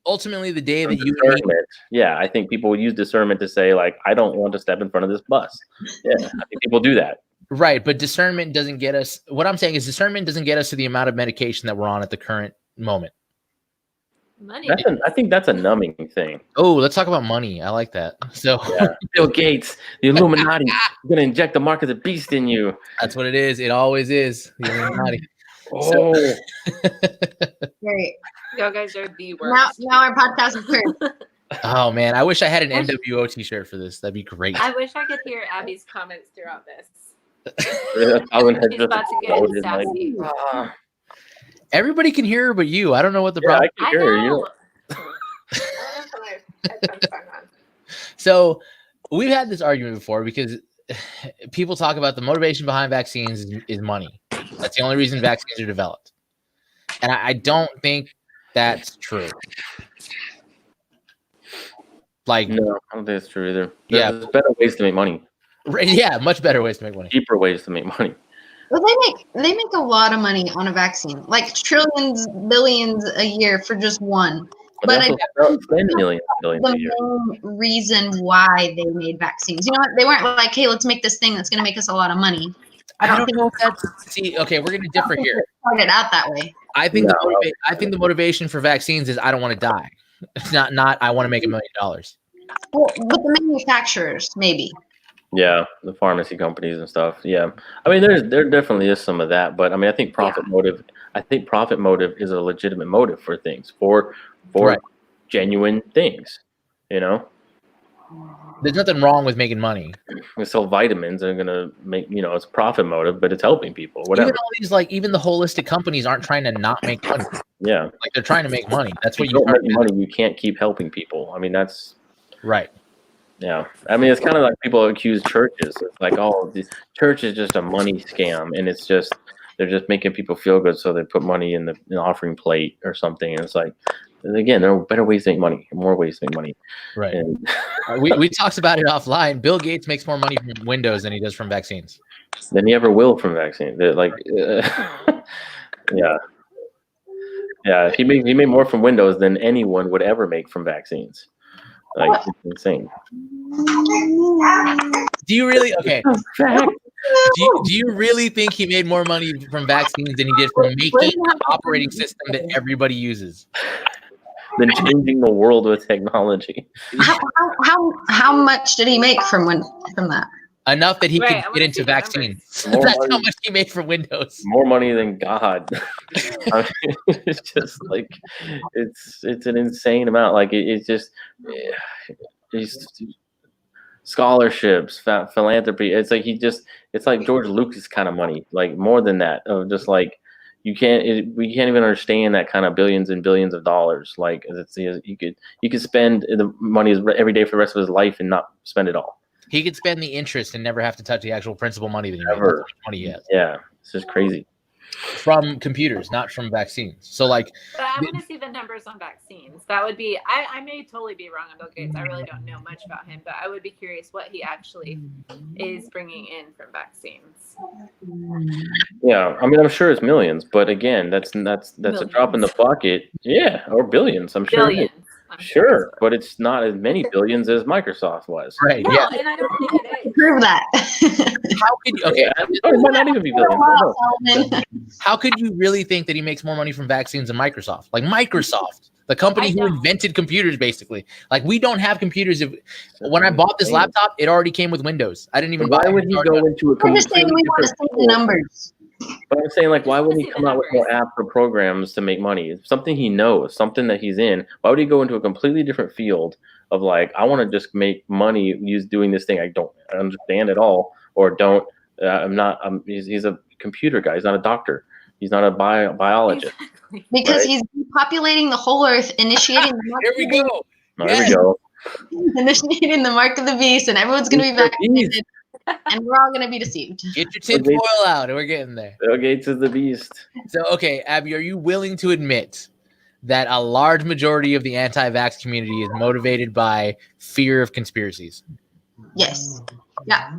[SPEAKER 1] Ultimately, the day that you
[SPEAKER 3] discernment. Yeah, I think people would use discernment to say like, I don't want to step in front of this bus. Yeah, I think people do that.
[SPEAKER 1] right, but discernment doesn't get us. What I'm saying is discernment doesn't get us to the amount of medication that we're on at the current moment.
[SPEAKER 2] Money.
[SPEAKER 3] I think that's a numbing thing.
[SPEAKER 1] Oh, let's talk about money. I like that. So
[SPEAKER 3] Yeah. Bill Gates, the Illuminati, going to inject the mark of the beast in you.
[SPEAKER 1] that's what it is. It always is. The Illuminati.
[SPEAKER 3] Oh,
[SPEAKER 4] Great.
[SPEAKER 2] You guys are the
[SPEAKER 4] Now,
[SPEAKER 2] worst.
[SPEAKER 4] now our podcast is clear.
[SPEAKER 1] Oh man, I wish I had an NWO t-shirt for this. That'd be great.
[SPEAKER 2] I wish I could hear Abby's comments throughout this.
[SPEAKER 3] Alan had
[SPEAKER 2] She's
[SPEAKER 3] just
[SPEAKER 2] about to get
[SPEAKER 3] exploded, like,
[SPEAKER 2] sassy.
[SPEAKER 3] ah.
[SPEAKER 1] Everybody can hear her, but you. I don't know what the
[SPEAKER 3] Yeah,
[SPEAKER 1] problem.
[SPEAKER 3] I can hear you.
[SPEAKER 1] So we've had this argument before because people talk about the motivation behind vaccines is money. That's the only reason vaccines are developed, and I don't think that's true. Like,
[SPEAKER 3] No, I don't think it's true either.
[SPEAKER 1] Yeah.
[SPEAKER 3] There's better ways to make money.
[SPEAKER 1] yeah, much better ways to make money.
[SPEAKER 3] Cheaper ways to make money.
[SPEAKER 4] Well, they make a lot of money on a vaccine, like trillions, billions a year for just one. But
[SPEAKER 3] they
[SPEAKER 4] I
[SPEAKER 3] also spend millions a
[SPEAKER 4] the
[SPEAKER 3] year.
[SPEAKER 4] main reason why they made vaccines. You know what? They weren't like, hey, let's make this thing that's going to make us a lot of money. I don't think
[SPEAKER 1] know if that's. See, okay, we're gonna differ here.
[SPEAKER 4] started out that way.
[SPEAKER 1] I think
[SPEAKER 3] No.
[SPEAKER 1] I think the motivation for vaccines is I don't want to die. It's not I want to make $1 million.
[SPEAKER 4] Well, but the manufacturers, maybe.
[SPEAKER 3] Yeah, the pharmacy companies and stuff. Yeah, I mean, there definitely is some of that, but I mean, I think profit motive. I think profit motive is a legitimate motive for things, for
[SPEAKER 1] Right.
[SPEAKER 3] genuine things. You know,
[SPEAKER 1] There's nothing wrong with making money.
[SPEAKER 3] we sell vitamins and gonna make it's a profit motive, but it's helping people. Whatever.
[SPEAKER 1] Even all these even the holistic companies aren't trying to not make money.
[SPEAKER 3] Yeah,
[SPEAKER 1] Like they're trying to make money. That's what
[SPEAKER 3] if
[SPEAKER 1] you
[SPEAKER 3] you don't
[SPEAKER 1] start
[SPEAKER 3] make money, you can't keep helping people. I mean, that's.
[SPEAKER 1] right.
[SPEAKER 3] Yeah, I mean, it's kind of like people accuse churches. It's like, oh, the church is just a money scam, and it's just they're just making people feel good, so they put money in the offering plate or something. And it's like, again, there are better ways to make money, more ways to make money.
[SPEAKER 1] Right.
[SPEAKER 3] And
[SPEAKER 1] we talked about it offline. Bill Gates makes more money from Windows than he does from vaccines.
[SPEAKER 3] than you ever will from vaccine. They're like, yeah. He made more from Windows than anyone would ever make from vaccines. Like, it's insane.
[SPEAKER 1] Do you really? Okay.
[SPEAKER 3] Fact.
[SPEAKER 1] Do you really think he made more money from vaccines than he did from making an operating system that everybody uses?
[SPEAKER 3] Than changing the world with technology.
[SPEAKER 4] How much did he make from that?
[SPEAKER 1] Enough that he
[SPEAKER 2] Right, I
[SPEAKER 1] could
[SPEAKER 2] wanna
[SPEAKER 1] get into
[SPEAKER 2] see the
[SPEAKER 1] vaccines.
[SPEAKER 3] numbers.
[SPEAKER 1] That's
[SPEAKER 3] More
[SPEAKER 1] how
[SPEAKER 3] money.
[SPEAKER 1] much he made from Windows.
[SPEAKER 3] More money than God. I mean, it's just like it's an insane amount. Like it's just these scholarships, philanthropy. It's like it's like George Lucas kind of money. Like more than that. Of just like we can't even understand that kind of billions and billions of dollars. Like you could spend the money every day for the rest of his life and not spend it all.
[SPEAKER 1] He could spend the interest and never have to touch the actual principal money that he made.
[SPEAKER 3] Ever.
[SPEAKER 1] That's how much money he has.
[SPEAKER 3] Yeah, it's just crazy.
[SPEAKER 1] From computers, not from vaccines. So like,
[SPEAKER 2] But I want to see the numbers on vaccines. That would be, I may totally be wrong on Bill Gates. I really don't know much about him, but I would be curious what he actually is bringing in from vaccines.
[SPEAKER 3] Yeah, I mean, I'm sure it's millions, but again, that's a drop in the bucket. Yeah, or billions. I'm sure.
[SPEAKER 2] Billions. I'm
[SPEAKER 3] Sure, but it's not as many billions as Microsoft was.
[SPEAKER 1] right?
[SPEAKER 2] No,
[SPEAKER 1] Yeah.
[SPEAKER 2] and I don't think it is.
[SPEAKER 4] Prove that.
[SPEAKER 1] How could you? Okay.
[SPEAKER 3] Yeah, it might not even be billions. I don't know.
[SPEAKER 1] How could you really think that he makes more money from vaccines than Microsoft? Like Microsoft, the company
[SPEAKER 2] I
[SPEAKER 1] who
[SPEAKER 2] don't.
[SPEAKER 1] invented computers, basically. Like we don't have computers. When I bought this laptop, it already came with Windows. I didn't even buy
[SPEAKER 3] Why
[SPEAKER 1] it.
[SPEAKER 3] would he go into a
[SPEAKER 4] I'm just saying we want to see the numbers.
[SPEAKER 3] But I'm saying, like, why wouldn't he
[SPEAKER 2] See the
[SPEAKER 3] come out with more
[SPEAKER 2] numbers.
[SPEAKER 3] apps or programs to make money? It's something he knows, something that he's in. Why would he go into a completely different field of like, I want to just make money use doing this thing I don't understand at all, or don't. I'm not. He's a computer guy. He's not a doctor. He's not a biologist.
[SPEAKER 2] Exactly.
[SPEAKER 4] Because
[SPEAKER 3] Right.
[SPEAKER 4] he's depopulating the whole earth, initiating the mark
[SPEAKER 1] Here
[SPEAKER 4] of
[SPEAKER 1] we
[SPEAKER 4] the
[SPEAKER 1] go.
[SPEAKER 3] Oh, there we
[SPEAKER 1] Yes.
[SPEAKER 3] go.
[SPEAKER 4] beast, initiating the mark of the beast, and everyone's going to be
[SPEAKER 3] He's the beast.
[SPEAKER 4] vaccinated, and we're all going to be deceived.
[SPEAKER 1] Get your tinfoil out. We're getting there.
[SPEAKER 3] Bill Gates is the beast.
[SPEAKER 1] So, okay, Abby, are you willing to admit that a large majority of the anti-vax community is motivated by fear of conspiracies?
[SPEAKER 4] Yes. Yeah.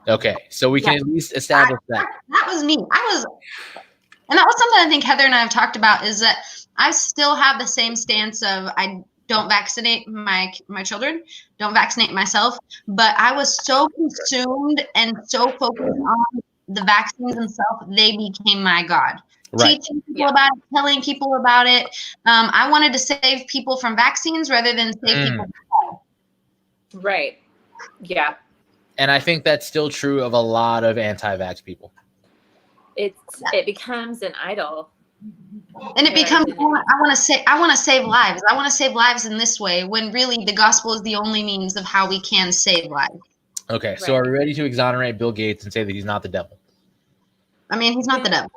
[SPEAKER 1] Okay, so we can at least establish that.
[SPEAKER 4] That was me. And that was something I think Heather and I have talked about, is that I still have the same stance of I don't vaccinate my children, don't vaccinate myself, but I was so consumed and so focused on the vaccines themselves, they became my God.
[SPEAKER 1] Right.
[SPEAKER 4] Teaching people about it, telling people about it. I wanted to save people from vaccines rather than save people.
[SPEAKER 2] Right. Yeah.
[SPEAKER 1] And I think that's still true of a lot of anti-vax people.
[SPEAKER 2] It becomes an idol.
[SPEAKER 4] And it
[SPEAKER 2] Yeah,
[SPEAKER 4] becomes,
[SPEAKER 2] isn't it?
[SPEAKER 4] I want to save lives. I want to save lives in this way, when really the gospel is the only means of how we can save lives.
[SPEAKER 1] Okay, so
[SPEAKER 2] Right.
[SPEAKER 1] are we ready to exonerate Bill Gates and say that he's not the devil?
[SPEAKER 4] I mean, he's not the devil.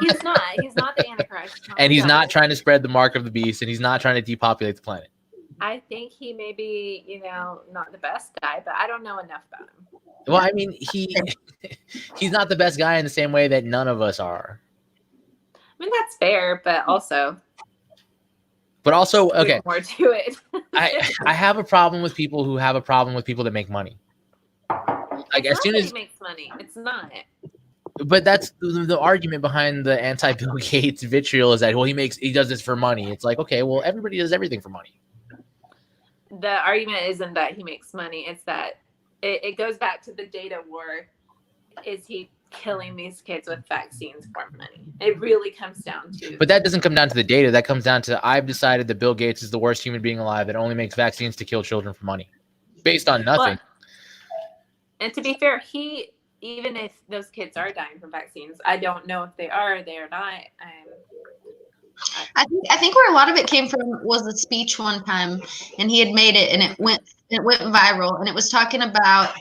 [SPEAKER 2] He's not. He's not the Antichrist.
[SPEAKER 1] And he's
[SPEAKER 2] No.
[SPEAKER 1] not trying to spread the mark of the beast, and he's not trying to depopulate the planet.
[SPEAKER 2] I think he may be, not the best guy, but I don't know enough about him.
[SPEAKER 1] Well, I mean, he's not the best guy in the same way that none of us are.
[SPEAKER 2] I mean, that's fair, but also,
[SPEAKER 1] But also,
[SPEAKER 2] there's
[SPEAKER 1] okay,
[SPEAKER 2] more to it.
[SPEAKER 1] I have a problem with people who have a problem with people that make money. Like,
[SPEAKER 2] It's
[SPEAKER 1] as soon
[SPEAKER 2] not that
[SPEAKER 1] as,
[SPEAKER 2] he makes money, it's not.
[SPEAKER 1] but that's the argument behind the anti-Bill Gates vitriol, is that, well, he does this for money. It's like, okay, well, everybody does everything for money.
[SPEAKER 2] The argument isn't that he makes money; it's that it goes back to the data war. Is he killing these kids with vaccines for money? It really comes down to.
[SPEAKER 1] But that doesn't come down to the data. That comes down to, I've decided that Bill Gates is the worst human being alive that only makes vaccines to kill children for money, based on nothing.
[SPEAKER 2] And to be fair, even if those kids are dying from vaccines, I don't know if they are not.
[SPEAKER 4] I think where a lot of it came from was the speech one time, and he had made it, and it went viral, and it was talking about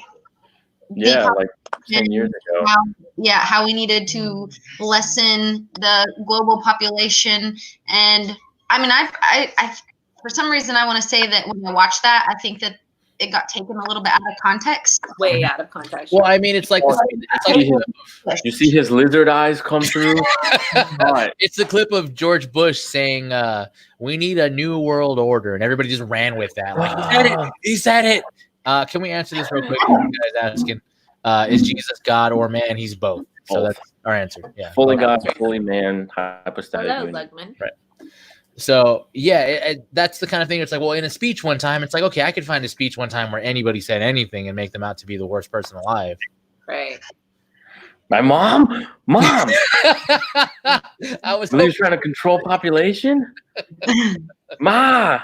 [SPEAKER 3] Yeah, like 10 years ago.
[SPEAKER 4] how we needed to lessen the global population. And I mean, I for some reason I want to say that when I watched that, I think that it got taken a little bit out of context.
[SPEAKER 2] Way out of context.
[SPEAKER 1] Well, I mean, it's like
[SPEAKER 3] You see his lizard eyes come through?
[SPEAKER 1] it's the clip of George Bush saying, "We need a new world order," and everybody just ran with that. Like, he said it. He said it. Can we answer this real quick? You guys asking, is Jesus God or man? He's both. So
[SPEAKER 3] Both.
[SPEAKER 1] that's our answer. Yeah,
[SPEAKER 3] Fully
[SPEAKER 1] both.
[SPEAKER 3] God, fully man, hypostatic
[SPEAKER 2] Hello,
[SPEAKER 3] union.
[SPEAKER 2] Lugman.
[SPEAKER 1] So yeah, that's the kind of thing. It's like, well, in a speech one time, it's like, okay, I could find a speech one time where anybody said anything and make them out to be the worst person alive.
[SPEAKER 2] Right.
[SPEAKER 3] My mom?
[SPEAKER 1] I was
[SPEAKER 3] He was trying to control population? Ma!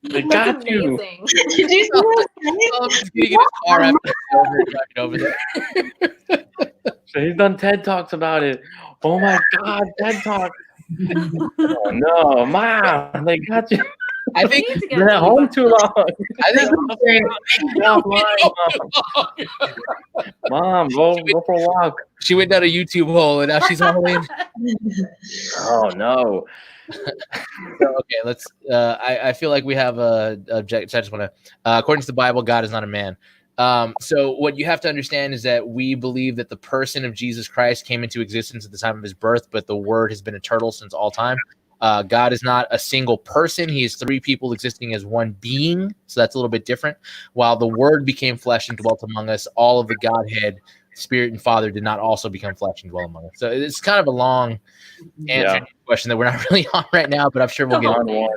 [SPEAKER 3] They got
[SPEAKER 2] That's
[SPEAKER 3] you.
[SPEAKER 2] amazing.
[SPEAKER 4] Did you see what I said?
[SPEAKER 1] Oh, he's getting in his car after it's over there.
[SPEAKER 3] So he's done TED Talks about it. Oh my God, TED Talk. Oh no, Ma, they got you.
[SPEAKER 1] I
[SPEAKER 2] We
[SPEAKER 1] think
[SPEAKER 2] need to get
[SPEAKER 3] Been at
[SPEAKER 2] Lee
[SPEAKER 3] home
[SPEAKER 2] back.
[SPEAKER 3] too long.
[SPEAKER 1] I think
[SPEAKER 3] Mom, go for a walk.
[SPEAKER 1] she went down a YouTube hole and now she's all in.
[SPEAKER 3] Oh no.
[SPEAKER 1] So, okay, let's. I feel like we have a object. So I just want to. According to the Bible, God is not a man. So what you have to understand is that we believe that the person of Jesus Christ came into existence at the time of his birth, but the Word has been eternal since all time. God is not a single person. He is three people existing as one being. So that's a little bit different. While the Word became flesh and dwelt among us, all of the Godhead, Spirit and Father did not also become flesh and dwell among us. So it's kind of a long answer to your question that we're not really on right now, but I'm sure we'll get on.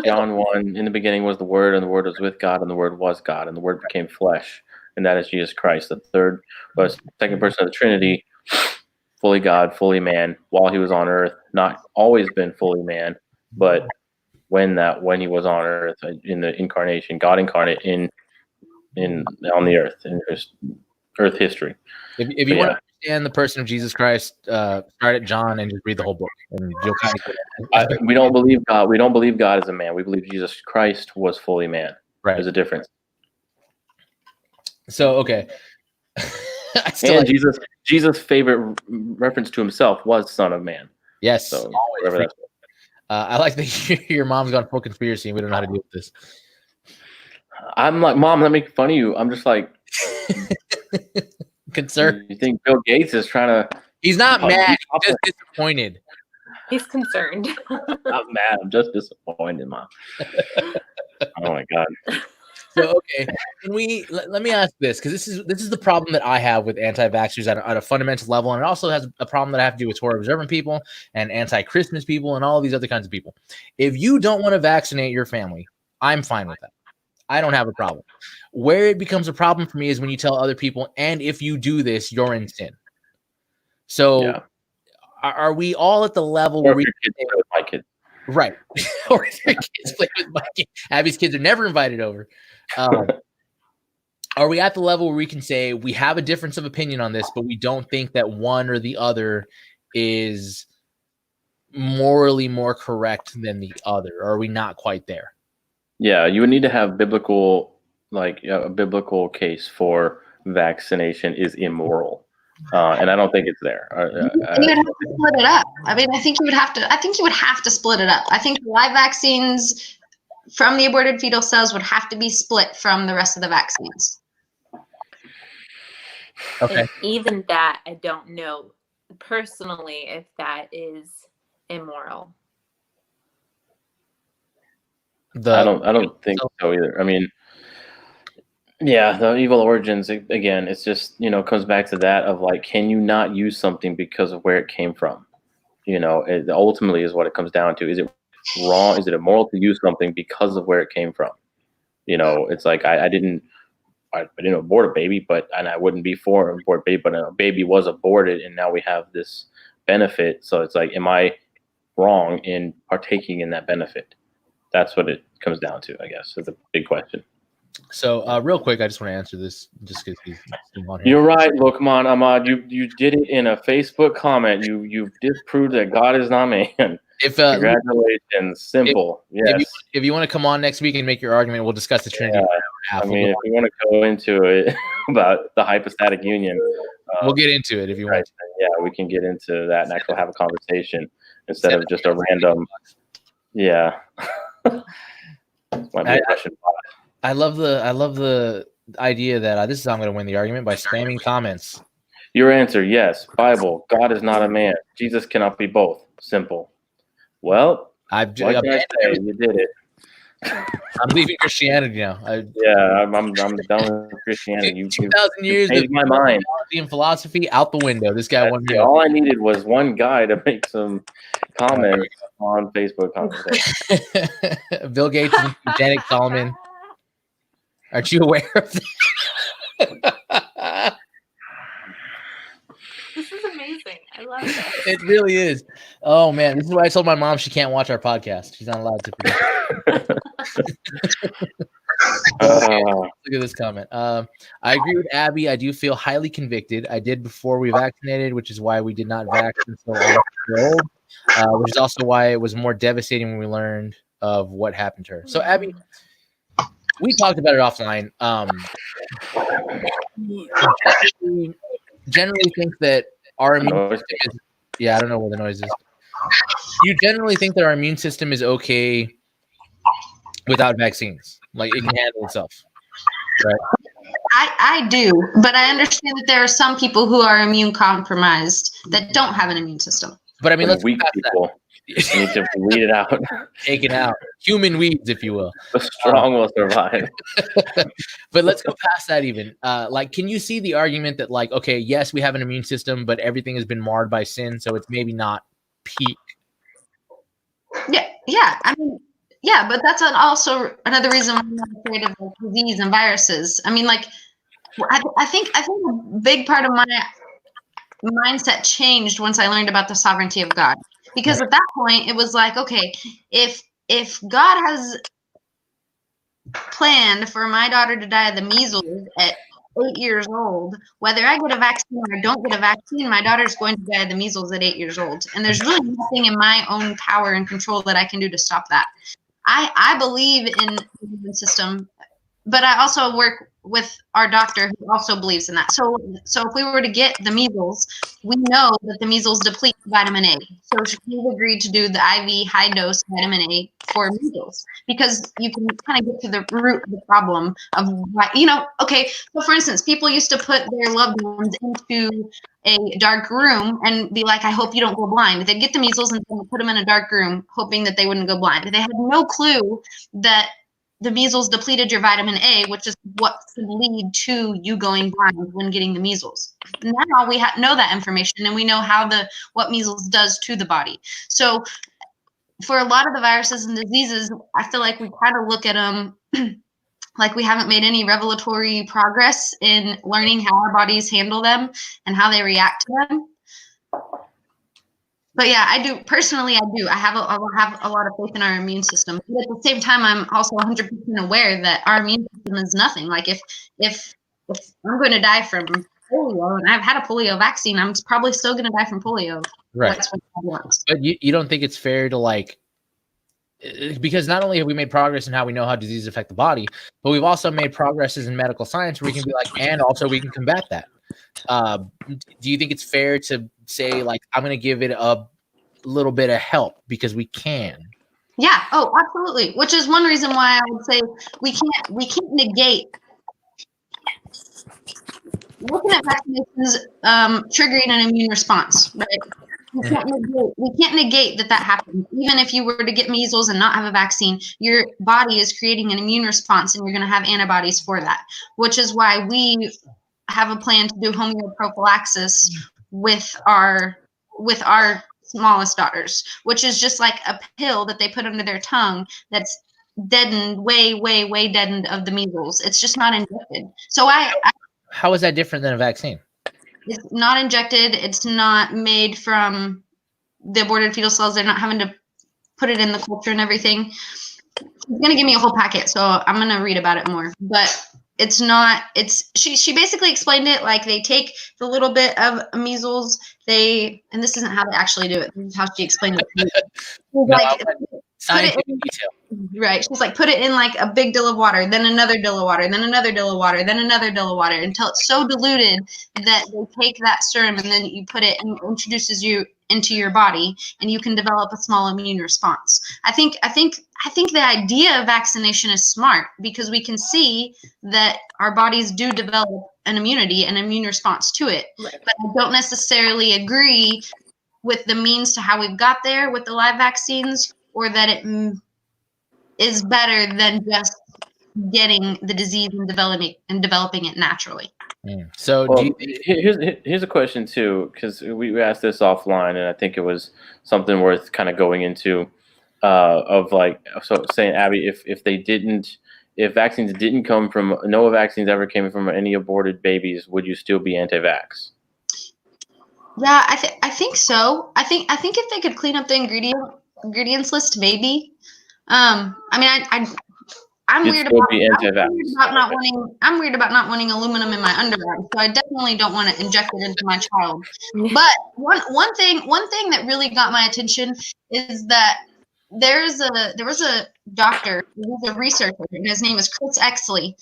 [SPEAKER 3] John 1, in the beginning was the Word, and the Word was with God, and the Word was God, and the Word became flesh, and that is Jesus Christ. The third was second person of the Trinity, fully God, fully man, while he was on earth. Not always been fully man, but when he was on earth in the incarnation, God incarnate on the earth, and just Earth history.
[SPEAKER 1] If you
[SPEAKER 3] But
[SPEAKER 1] want to understand the person of Jesus Christ, start at John and just read the whole book, and you'll kind of get
[SPEAKER 3] We don't believe God. We don't believe God is a man. We believe Jesus Christ was fully man.
[SPEAKER 1] right.
[SPEAKER 3] There's a difference.
[SPEAKER 1] So okay. I still
[SPEAKER 3] And Jesus' favorite reference to himself was Son of Man.
[SPEAKER 1] yes.
[SPEAKER 3] So
[SPEAKER 1] Always
[SPEAKER 3] wherever that's.
[SPEAKER 1] I like that your mom's gone full conspiracy and we don't know how to deal with this.
[SPEAKER 3] I'm like, Mom, let me make fun of you. I'm just like,
[SPEAKER 1] Concerned.
[SPEAKER 3] you think Bill Gates is trying to?
[SPEAKER 1] He's not mad. He's just disappointed.
[SPEAKER 2] He's concerned.
[SPEAKER 3] I'm not mad. I'm just disappointed, Mom. Oh my God.
[SPEAKER 1] So okay, can we let me ask this, because this is the problem that I have with anti-vaxxers at a fundamental level, and it also has a problem that I have to do with Torah observant people and anti-Christmas people and all these other kinds of people. If you don't want to vaccinate your family, I'm fine with that. I don't have a problem. Where it becomes a problem for me is when you tell other people, and if you do this, you're in sin. So
[SPEAKER 3] Yeah.
[SPEAKER 1] are we all at the level
[SPEAKER 3] Or
[SPEAKER 1] where
[SPEAKER 3] if
[SPEAKER 1] we
[SPEAKER 3] your kids play with my kids.
[SPEAKER 1] right? Or if your kids play with my kids. Abby's kids are never invited over. Are we at the level where we can say we have a difference of opinion on this, but we don't think that one or the other is morally more correct than the other? Or are we not quite there?
[SPEAKER 3] Yeah, you would need to have biblical, like a biblical case for vaccination is immoral, and I don't think it's there.
[SPEAKER 4] You would have to split it up. I mean, I think you would have to split it up. I think the live vaccines from the aborted fetal cells would have to be split from the rest of the vaccines.
[SPEAKER 1] Okay.
[SPEAKER 2] And even that, I don't know personally if that is immoral.
[SPEAKER 3] I don't think so either. I mean, yeah, the evil origins again. It's just comes back to that of like, can you not use something because of where it came from? It ultimately is what it comes down to. Is it wrong? Is it immoral to use something because of where it came from? It's like I didn't abort a baby, and I wouldn't be for an abort baby, but a baby was aborted, and now we have this benefit. So it's like, am I wrong in partaking in that benefit? That's what it comes down to, I guess. It's a big question.
[SPEAKER 1] So real quick, I just want to answer this just because he's on here.
[SPEAKER 3] You're right, Lokman Ahmad. You did it in a Facebook comment. You've disproved that God is not man.
[SPEAKER 1] If
[SPEAKER 3] Congratulations. Simple. Yes.
[SPEAKER 1] if you want to come on next week and make your argument, we'll discuss the Trinity.
[SPEAKER 3] Yeah. I mean, if you want to go into it about the hypostatic union,
[SPEAKER 1] we'll get into it if you
[SPEAKER 3] right,
[SPEAKER 1] want.
[SPEAKER 3] yeah, we can get into that and actually have a conversation instead of just a random. Yeah. Might be a Russian bot.
[SPEAKER 1] I love the idea that this is how I'm going to win the argument, by spamming comments.
[SPEAKER 3] Your answer, yes. Bible. God is not a man. Jesus cannot be both. Simple. Well, what can I say? You did it.
[SPEAKER 1] I'm leaving Christianity now.
[SPEAKER 3] I'm done with Christianity.
[SPEAKER 1] 2,000 years
[SPEAKER 3] changed my mind.
[SPEAKER 1] And philosophy out the window. This guy won.
[SPEAKER 3] All I needed was one guy to make some comments on Facebook conversation.
[SPEAKER 1] Bill Gates and Janet Solomon. Aren't you aware of that?
[SPEAKER 2] This is amazing. I love it.
[SPEAKER 1] It really is. Oh man, this is why I told my mom she can't watch our podcast. She's not allowed to. Look at this comment. I agree with Abby. I do feel highly convicted. I did before we vaccinated, which is why we did not vaccinate until I was old, which is also why it was more devastating when we learned of what happened to her. So Abby, we talked about it offline. Generally think that our immune system is, I don't know where the noise is. You generally think that our immune system is okay without vaccines, like it can handle itself, right?
[SPEAKER 4] I do, but I understand that there are some people who are immune compromised that don't have an immune system.
[SPEAKER 1] But I mean, let's
[SPEAKER 3] weak people. You need to weed it out.
[SPEAKER 1] Take it out. Human weeds, if you will.
[SPEAKER 3] The strong will survive.
[SPEAKER 1] But let's go past that even. Like, can you see the argument that, like, okay, yes, we have an immune system, but everything has been marred by sin, so it's maybe not peak.
[SPEAKER 4] Yeah. I mean, yeah, but that's also another reason why I'm not afraid of like, disease and viruses. I mean, like, I think a big part of my mindset changed once I learned about the sovereignty of God. Because at that point, it was like, okay, if God has planned for my daughter to die of the measles at 8 years old, whether I get a vaccine or don't get a vaccine, my daughter's going to die of the measles at 8 years old. And there's really nothing in my own power and control that I can do to stop that. I believe in the immune system, but I also work with our doctor who also believes in that. So if we were to get the measles, we know that the measles deplete vitamin A. So she's agreed to do the IV high dose vitamin A for measles, because you can kind of get to the root of the problem of why, okay. So for instance, people used to put their loved ones into a dark room and be like, I hope you don't go blind. They'd get the measles and put them in a dark room, hoping that they wouldn't go blind. They had no clue that the measles depleted your vitamin A, which is what could lead to you going blind when getting the measles. Now we know that information, and we know what measles does to the body. So for a lot of the viruses and diseases, I feel like we kind of look at them like we haven't made any revelatory progress in learning how our bodies handle them and how they react to them. But yeah, I do. Personally, I do. I have a lot of faith in our immune system. But at the same time, I'm also 100% aware that our immune system is nothing. Like if I'm going to die from polio and I've had a polio vaccine, I'm probably still going to die from polio.
[SPEAKER 1] Right.
[SPEAKER 4] That's what I want.
[SPEAKER 1] But you don't think it's fair to because not only have we made progress in how we know how diseases affect the body, but we've also made progresses in medical science where we can be and also we can combat that. Do you think it's fair to say I'm going to give it a little bit of help because we can?
[SPEAKER 4] Yeah. Oh, absolutely. Which is one reason why I would say we can't negate looking at vaccinations triggering an immune response, right? We can't negate that happens. Even if you were to get measles and not have a vaccine, your body is creating an immune response, and you're going to have antibodies for that. Which is why we have a plan to do homeoprophylaxis with our smallest daughters, which is just like a pill that they put under their tongue that's deadened, way deadened of the measles. It's just not injected. So
[SPEAKER 1] how is that different than a vaccine?
[SPEAKER 4] It's not injected. It's not made from the aborted fetal cells. They're not having to put it in the culture and everything. She's going to give me a whole packet, so I'm going to read about it more. But it's not, she basically explained it like they take the little bit of measles, and this isn't how they actually do it. This is how she explained it.
[SPEAKER 1] Scientific detail.
[SPEAKER 4] Right. She's like, put it in a big dill of water, then another dill of water, then another dill of water, then another dill of water, until it's so diluted that they take that serum and then you put it and introduces you into your body, and you can develop a small immune response. I think the idea of vaccination is smart because we can see that our bodies do develop an immunity, an immune response to it. Right. But I don't necessarily agree with the means to how we've got there with the live vaccines, or that it is better than just getting the disease and developing it naturally.
[SPEAKER 1] So
[SPEAKER 3] here's a question too, because we asked this offline, and I think it was something worth kind of going into, saying, Abby, if vaccines didn't come from, no vaccines ever came from any aborted babies, would you still be anti-vax?
[SPEAKER 4] Yeah, I think so. I think if they could clean up the ingredients list, maybe. I'm weird about not wanting aluminum in my underwear, so I definitely don't want to inject it into my child. But one thing that really got my attention is that there was a doctor, he was a researcher, and his name is Chris Exley,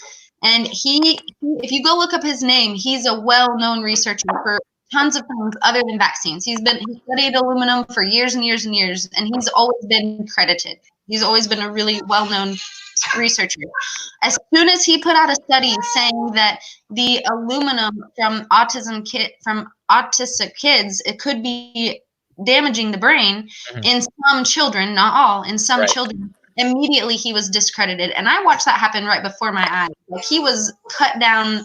[SPEAKER 4] and he if you go look up his name, he's a well-known researcher for tons of things other than vaccines. He studied aluminum for years and years and years, and he's always been credited. He's always been a really well-known researcher. As soon as he put out a study saying that the aluminum from autistic kids, it could be damaging the brain in some children, not all, in some children, immediately he was discredited. And I watched that happen right before my eyes. Like, he was cut down.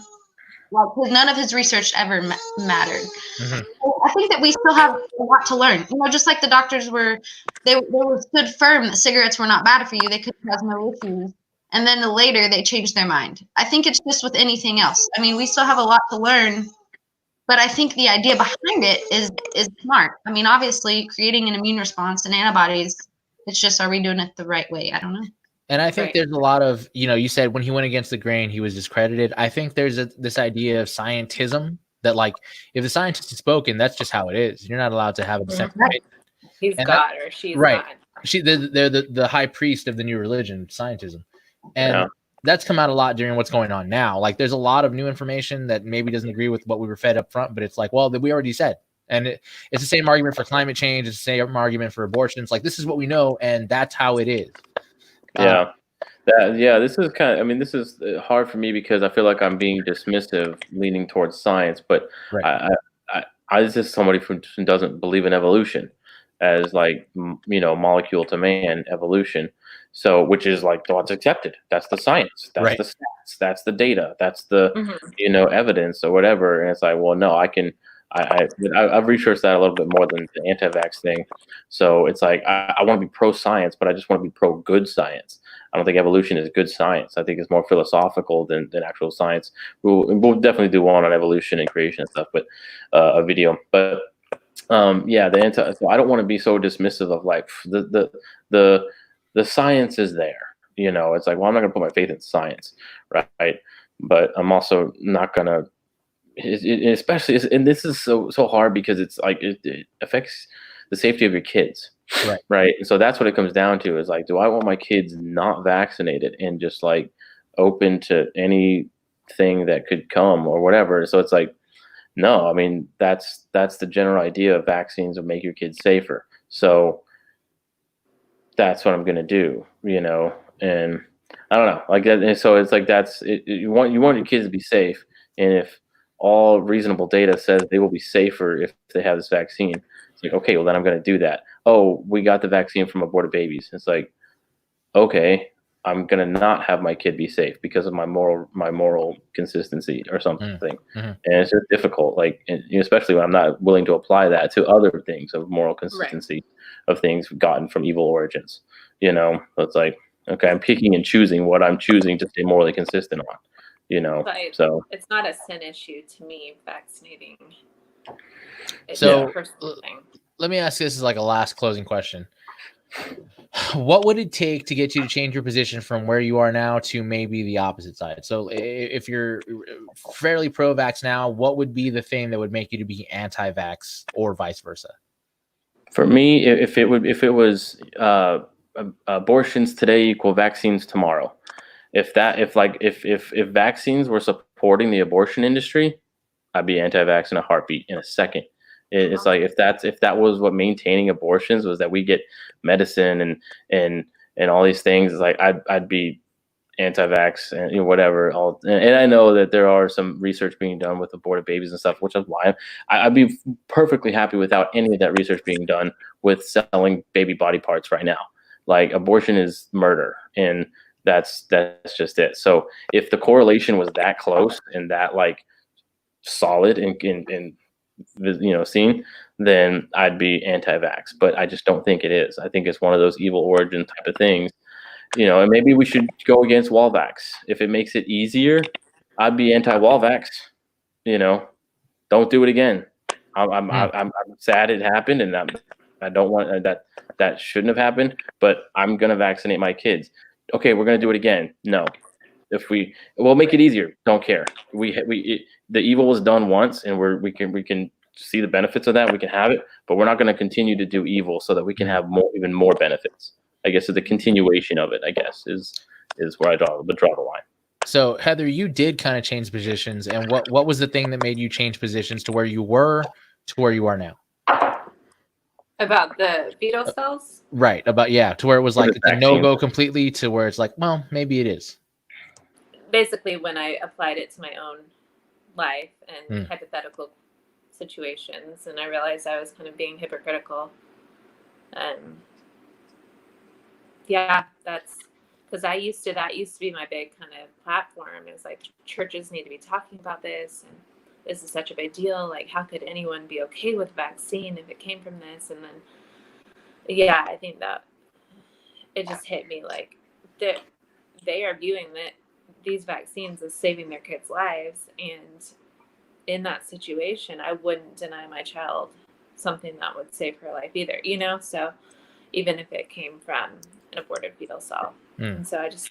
[SPEAKER 4] None of his research ever mattered. I think that we still have a lot to learn. Just like the doctors they stood firm that cigarettes were not bad for you. They could cause no issues. And then later they changed their mind. I think it's just with anything else. We still have a lot to learn, but I think the idea behind it is smart. Obviously creating an immune response and antibodies, it's just, are we doing it the right way? I don't know.
[SPEAKER 1] And I think
[SPEAKER 2] Right.
[SPEAKER 1] there's a lot of, you said when he went against the grain, he was discredited. I think there's this idea of scientism that, like, if the scientist has spoken, that's just how it is. You're not allowed to have a dissenting opinion.
[SPEAKER 2] He's
[SPEAKER 1] And
[SPEAKER 2] God or she's
[SPEAKER 1] right.
[SPEAKER 2] God.
[SPEAKER 1] They're the high priest of the new religion, scientism. And
[SPEAKER 3] Yeah.
[SPEAKER 1] that's come out a lot during what's going on now. Like, there's a lot of new information that maybe doesn't agree with what we were fed up front, but it's like, well, that we already said. And it's the same argument for climate change. It's the same argument for abortion. It's like, this is what we know, and that's how it is.
[SPEAKER 3] Yeah. This is this is hard for me because I feel like I'm being dismissive, leaning towards science, but
[SPEAKER 1] Right.
[SPEAKER 3] I this is somebody who doesn't believe in evolution as like molecule to man evolution. So which is like what's accepted. That's the science. That's
[SPEAKER 1] Right.
[SPEAKER 3] the stats. That's the data. That's the
[SPEAKER 2] Mhm.
[SPEAKER 3] evidence or whatever. And it's like, well, no, I've researched that a little bit more than the anti-vax thing. So it's like I want to be pro science, but I just want to be pro good science. I don't think evolution is good science. I think it's more philosophical than actual science. We'll definitely do one on evolution and creation and stuff, but a video. But so I don't want to be so dismissive of like the science is there. It's like, well, I'm not gonna put my faith in science, right? But I'm also not gonna, especially, and this is so hard because it's like it affects the safety of your kids, right? And so that's what it comes down to is like, do I want my kids not vaccinated and just like open to anything that could come or whatever? So it's like, no, I mean that's the general idea of vaccines will make your kids safer. So that's what I'm gonna do, and I don't know, like that. And so it's like that's it, you want your kids to be safe, and if all reasonable data says they will be safer if they have this vaccine, it's like, okay, well then I'm gonna do that. Oh, we got the vaccine from aborted babies. It's like, okay, I'm gonna not have my kid be safe because of my moral consistency or something.
[SPEAKER 1] Mm-hmm.
[SPEAKER 3] And it's just difficult, like, and especially when I'm not willing to apply that to other things of moral consistency of things gotten from evil origins. So it's like, okay, I'm picking and choosing what I'm choosing to stay morally consistent on.
[SPEAKER 2] But
[SPEAKER 3] So
[SPEAKER 2] it's not a sin issue to me, vaccinating. It's
[SPEAKER 1] So,
[SPEAKER 2] a personal thing.
[SPEAKER 1] let me ask this as like a last closing question. What would it take to get you to change your position from where you are now to maybe the opposite side? So if you're fairly pro-vax now, what would be the thing that would make you to be anti-vax or vice versa?
[SPEAKER 3] for me, if it was abortions today equal vaccines tomorrow, if vaccines were supporting the abortion industry, I'd be anti-vax in a heartbeat, in a second. It's like if that was what maintaining abortions was, that we get medicine and all these things, it's like I'd be anti-vax and whatever. And I know that there are some research being done with aborted babies and stuff, which is why I'd be perfectly happy without any of that research being done with selling baby body parts right now. Like, abortion is murder, and that's just it. So if the correlation was that close and that like solid and seen, then I'd be anti-vax. But I just don't think it is. I think it's one of those evil origin type of things. And maybe we should go against wall vax. If it makes it easier, I'd be anti-wall vax. Don't do it again. I'm sad it happened, and I don't want that shouldn't have happened. But I'm gonna vaccinate my kids. Okay, we're gonna do it again. No, we'll make it easier. Don't care. The evil was done once, and we can see the benefits of that. We can have it, but we're not going to continue to do evil so that we can have even more benefits. I guess it's the continuation of it, I guess, is where I draw the line.
[SPEAKER 1] So Heather, you did kind of change positions, and what was the thing that made you change positions to where you were to where you are now?
[SPEAKER 2] About the fetal cells?
[SPEAKER 1] Right. To where it was like it's a no-go completely to where it's like, well, maybe it is.
[SPEAKER 2] Basically, when I applied it to my own life and hypothetical situations, and I realized I was kind of being hypocritical. That's because that used to be my big kind of platform. It was like, churches need to be talking about this, and this is such a big deal. Like, how could anyone be okay with vaccine if it came from this? And then, I think that it just hit me like that they are viewing these vaccines as saving their kids' lives, and in that situation, I wouldn't deny my child something that would save her life either, So even if it came from an aborted fetal cell. And so it's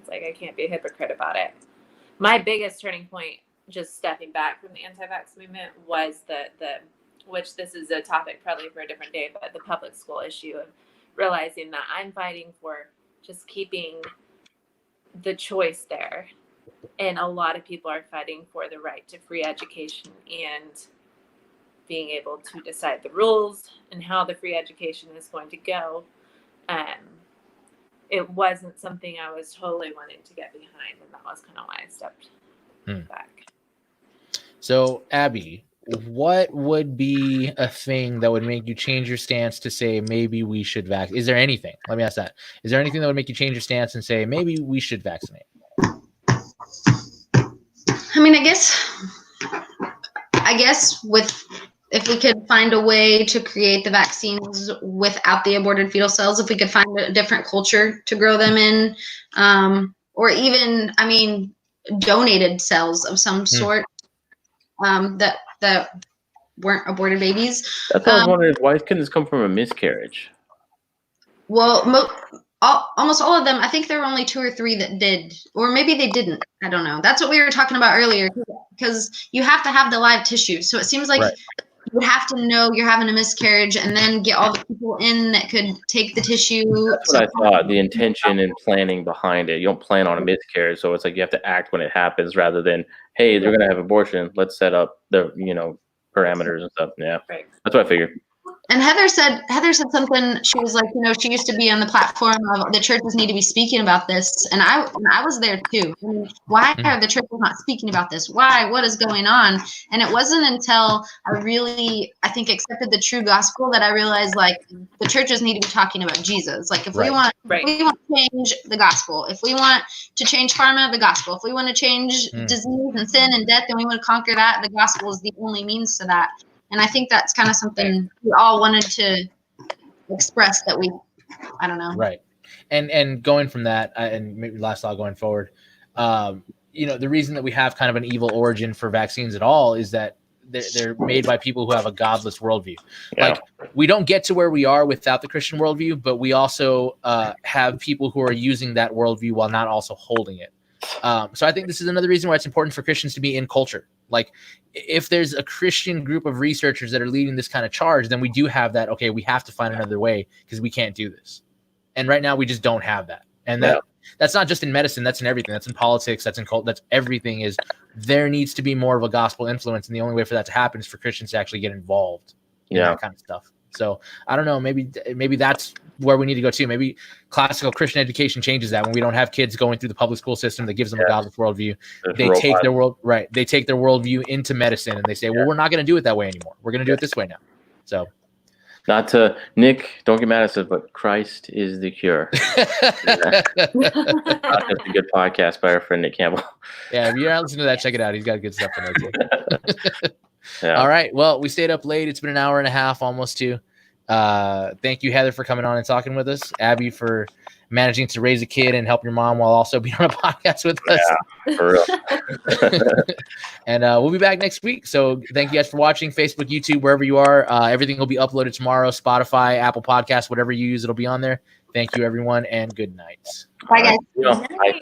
[SPEAKER 2] like, I can't be a hypocrite about it. My biggest turning point, just stepping back from the anti-vax movement, was which this is a topic probably for a different day, but the public school issue of realizing that I'm fighting for just keeping the choice there. And a lot of people are fighting for the right to free education and being able to decide the rules and how the free education is going to go. It wasn't something I was totally wanting to get behind, and that was kind of why I stepped back.
[SPEAKER 1] So, Abby, what would be a thing that would make you change your stance to say maybe we should vaccinate? Is there anything? Let me ask that. Is there anything that would make you change your stance and say maybe we should vaccinate?
[SPEAKER 4] I mean, I guess if we could find a way to create the vaccines without the aborted fetal cells, if we could find a different culture to grow them in, or even, I mean, donated cells of some sort that weren't aborted babies.
[SPEAKER 3] That's what I was wondering. Why couldn't this come from a miscarriage?
[SPEAKER 4] Well, almost all of them, I think there were only 2 or 3 that did, or maybe they didn't. I don't know. That's what we were talking about earlier, because you have to have the live tissue. So it seems like you would have to know you're having a miscarriage and then get all the people in that could take the tissue.
[SPEAKER 3] That's what I thought, the intention and planning behind it. You don't plan on a miscarriage, so it's like you have to act when it happens rather than, hey, they're going to have abortion. Let's set up the, parameters and stuff. Yeah, that's what I figured.
[SPEAKER 4] And Heather said something. She was like, she used to be on the platform of the churches need to be speaking about this. And I was there too. I mean, why are the churches not speaking about this? Why? What is going on? And it wasn't until I think, accepted the true gospel that I realized, like, the churches need to be talking about Jesus. Like, if we want to change the gospel, if we want to change pharma, the gospel, if we want to change disease and sin and death, and we want to conquer that, the gospel is the only means to that. And I think that's kind of something we all wanted to express that I don't know.
[SPEAKER 1] Right. And going from that, and maybe last thought going forward, the reason that we have kind of an evil origin for vaccines at all is that they're made by people who have a godless worldview. Yeah. Like, we don't get to where we are without the Christian worldview, but we also have people who are using that worldview while not also holding it. So I think this is another reason why it's important for Christians to be in culture. Like, if there's a Christian group of researchers that are leading this kind of charge, then we do have that, okay, we have to find another way because we can't do this. And right now we just don't have that. And that's not just in medicine, that's in everything. That's in politics, that's in cult, that's everything. Is there needs to be more of a gospel influence. And the only way for that to happen is for Christians to actually get involved in that kind of stuff. So I don't know, maybe that's where we need to go to. Maybe classical Christian education changes that when we don't have kids going through the public school system that gives them a godless worldview. They take their worldview into medicine and they say, well, we're not going to do it that way anymore. We're going to do it this way now. So
[SPEAKER 3] not to Nick, don't get mad at us, but Christ is the cure. That's a good podcast by our friend Nick Campbell.
[SPEAKER 1] Yeah, if you're not listening to that, check it out. He's got good stuff on there too. All right. Well, we stayed up late. It's been an hour and a half, almost 2. Thank you, Heather, for coming on and talking with us. Abby, for managing to raise a kid and help your mom while also being on a podcast with us.
[SPEAKER 3] Yeah, for real.
[SPEAKER 1] And we'll be back next week. So thank you guys for watching. Facebook, YouTube, wherever you are. Everything will be uploaded tomorrow. Spotify, Apple Podcasts, whatever you use, it'll be on there. Thank you, everyone, and good night.
[SPEAKER 4] Bye, guys.
[SPEAKER 3] Bye.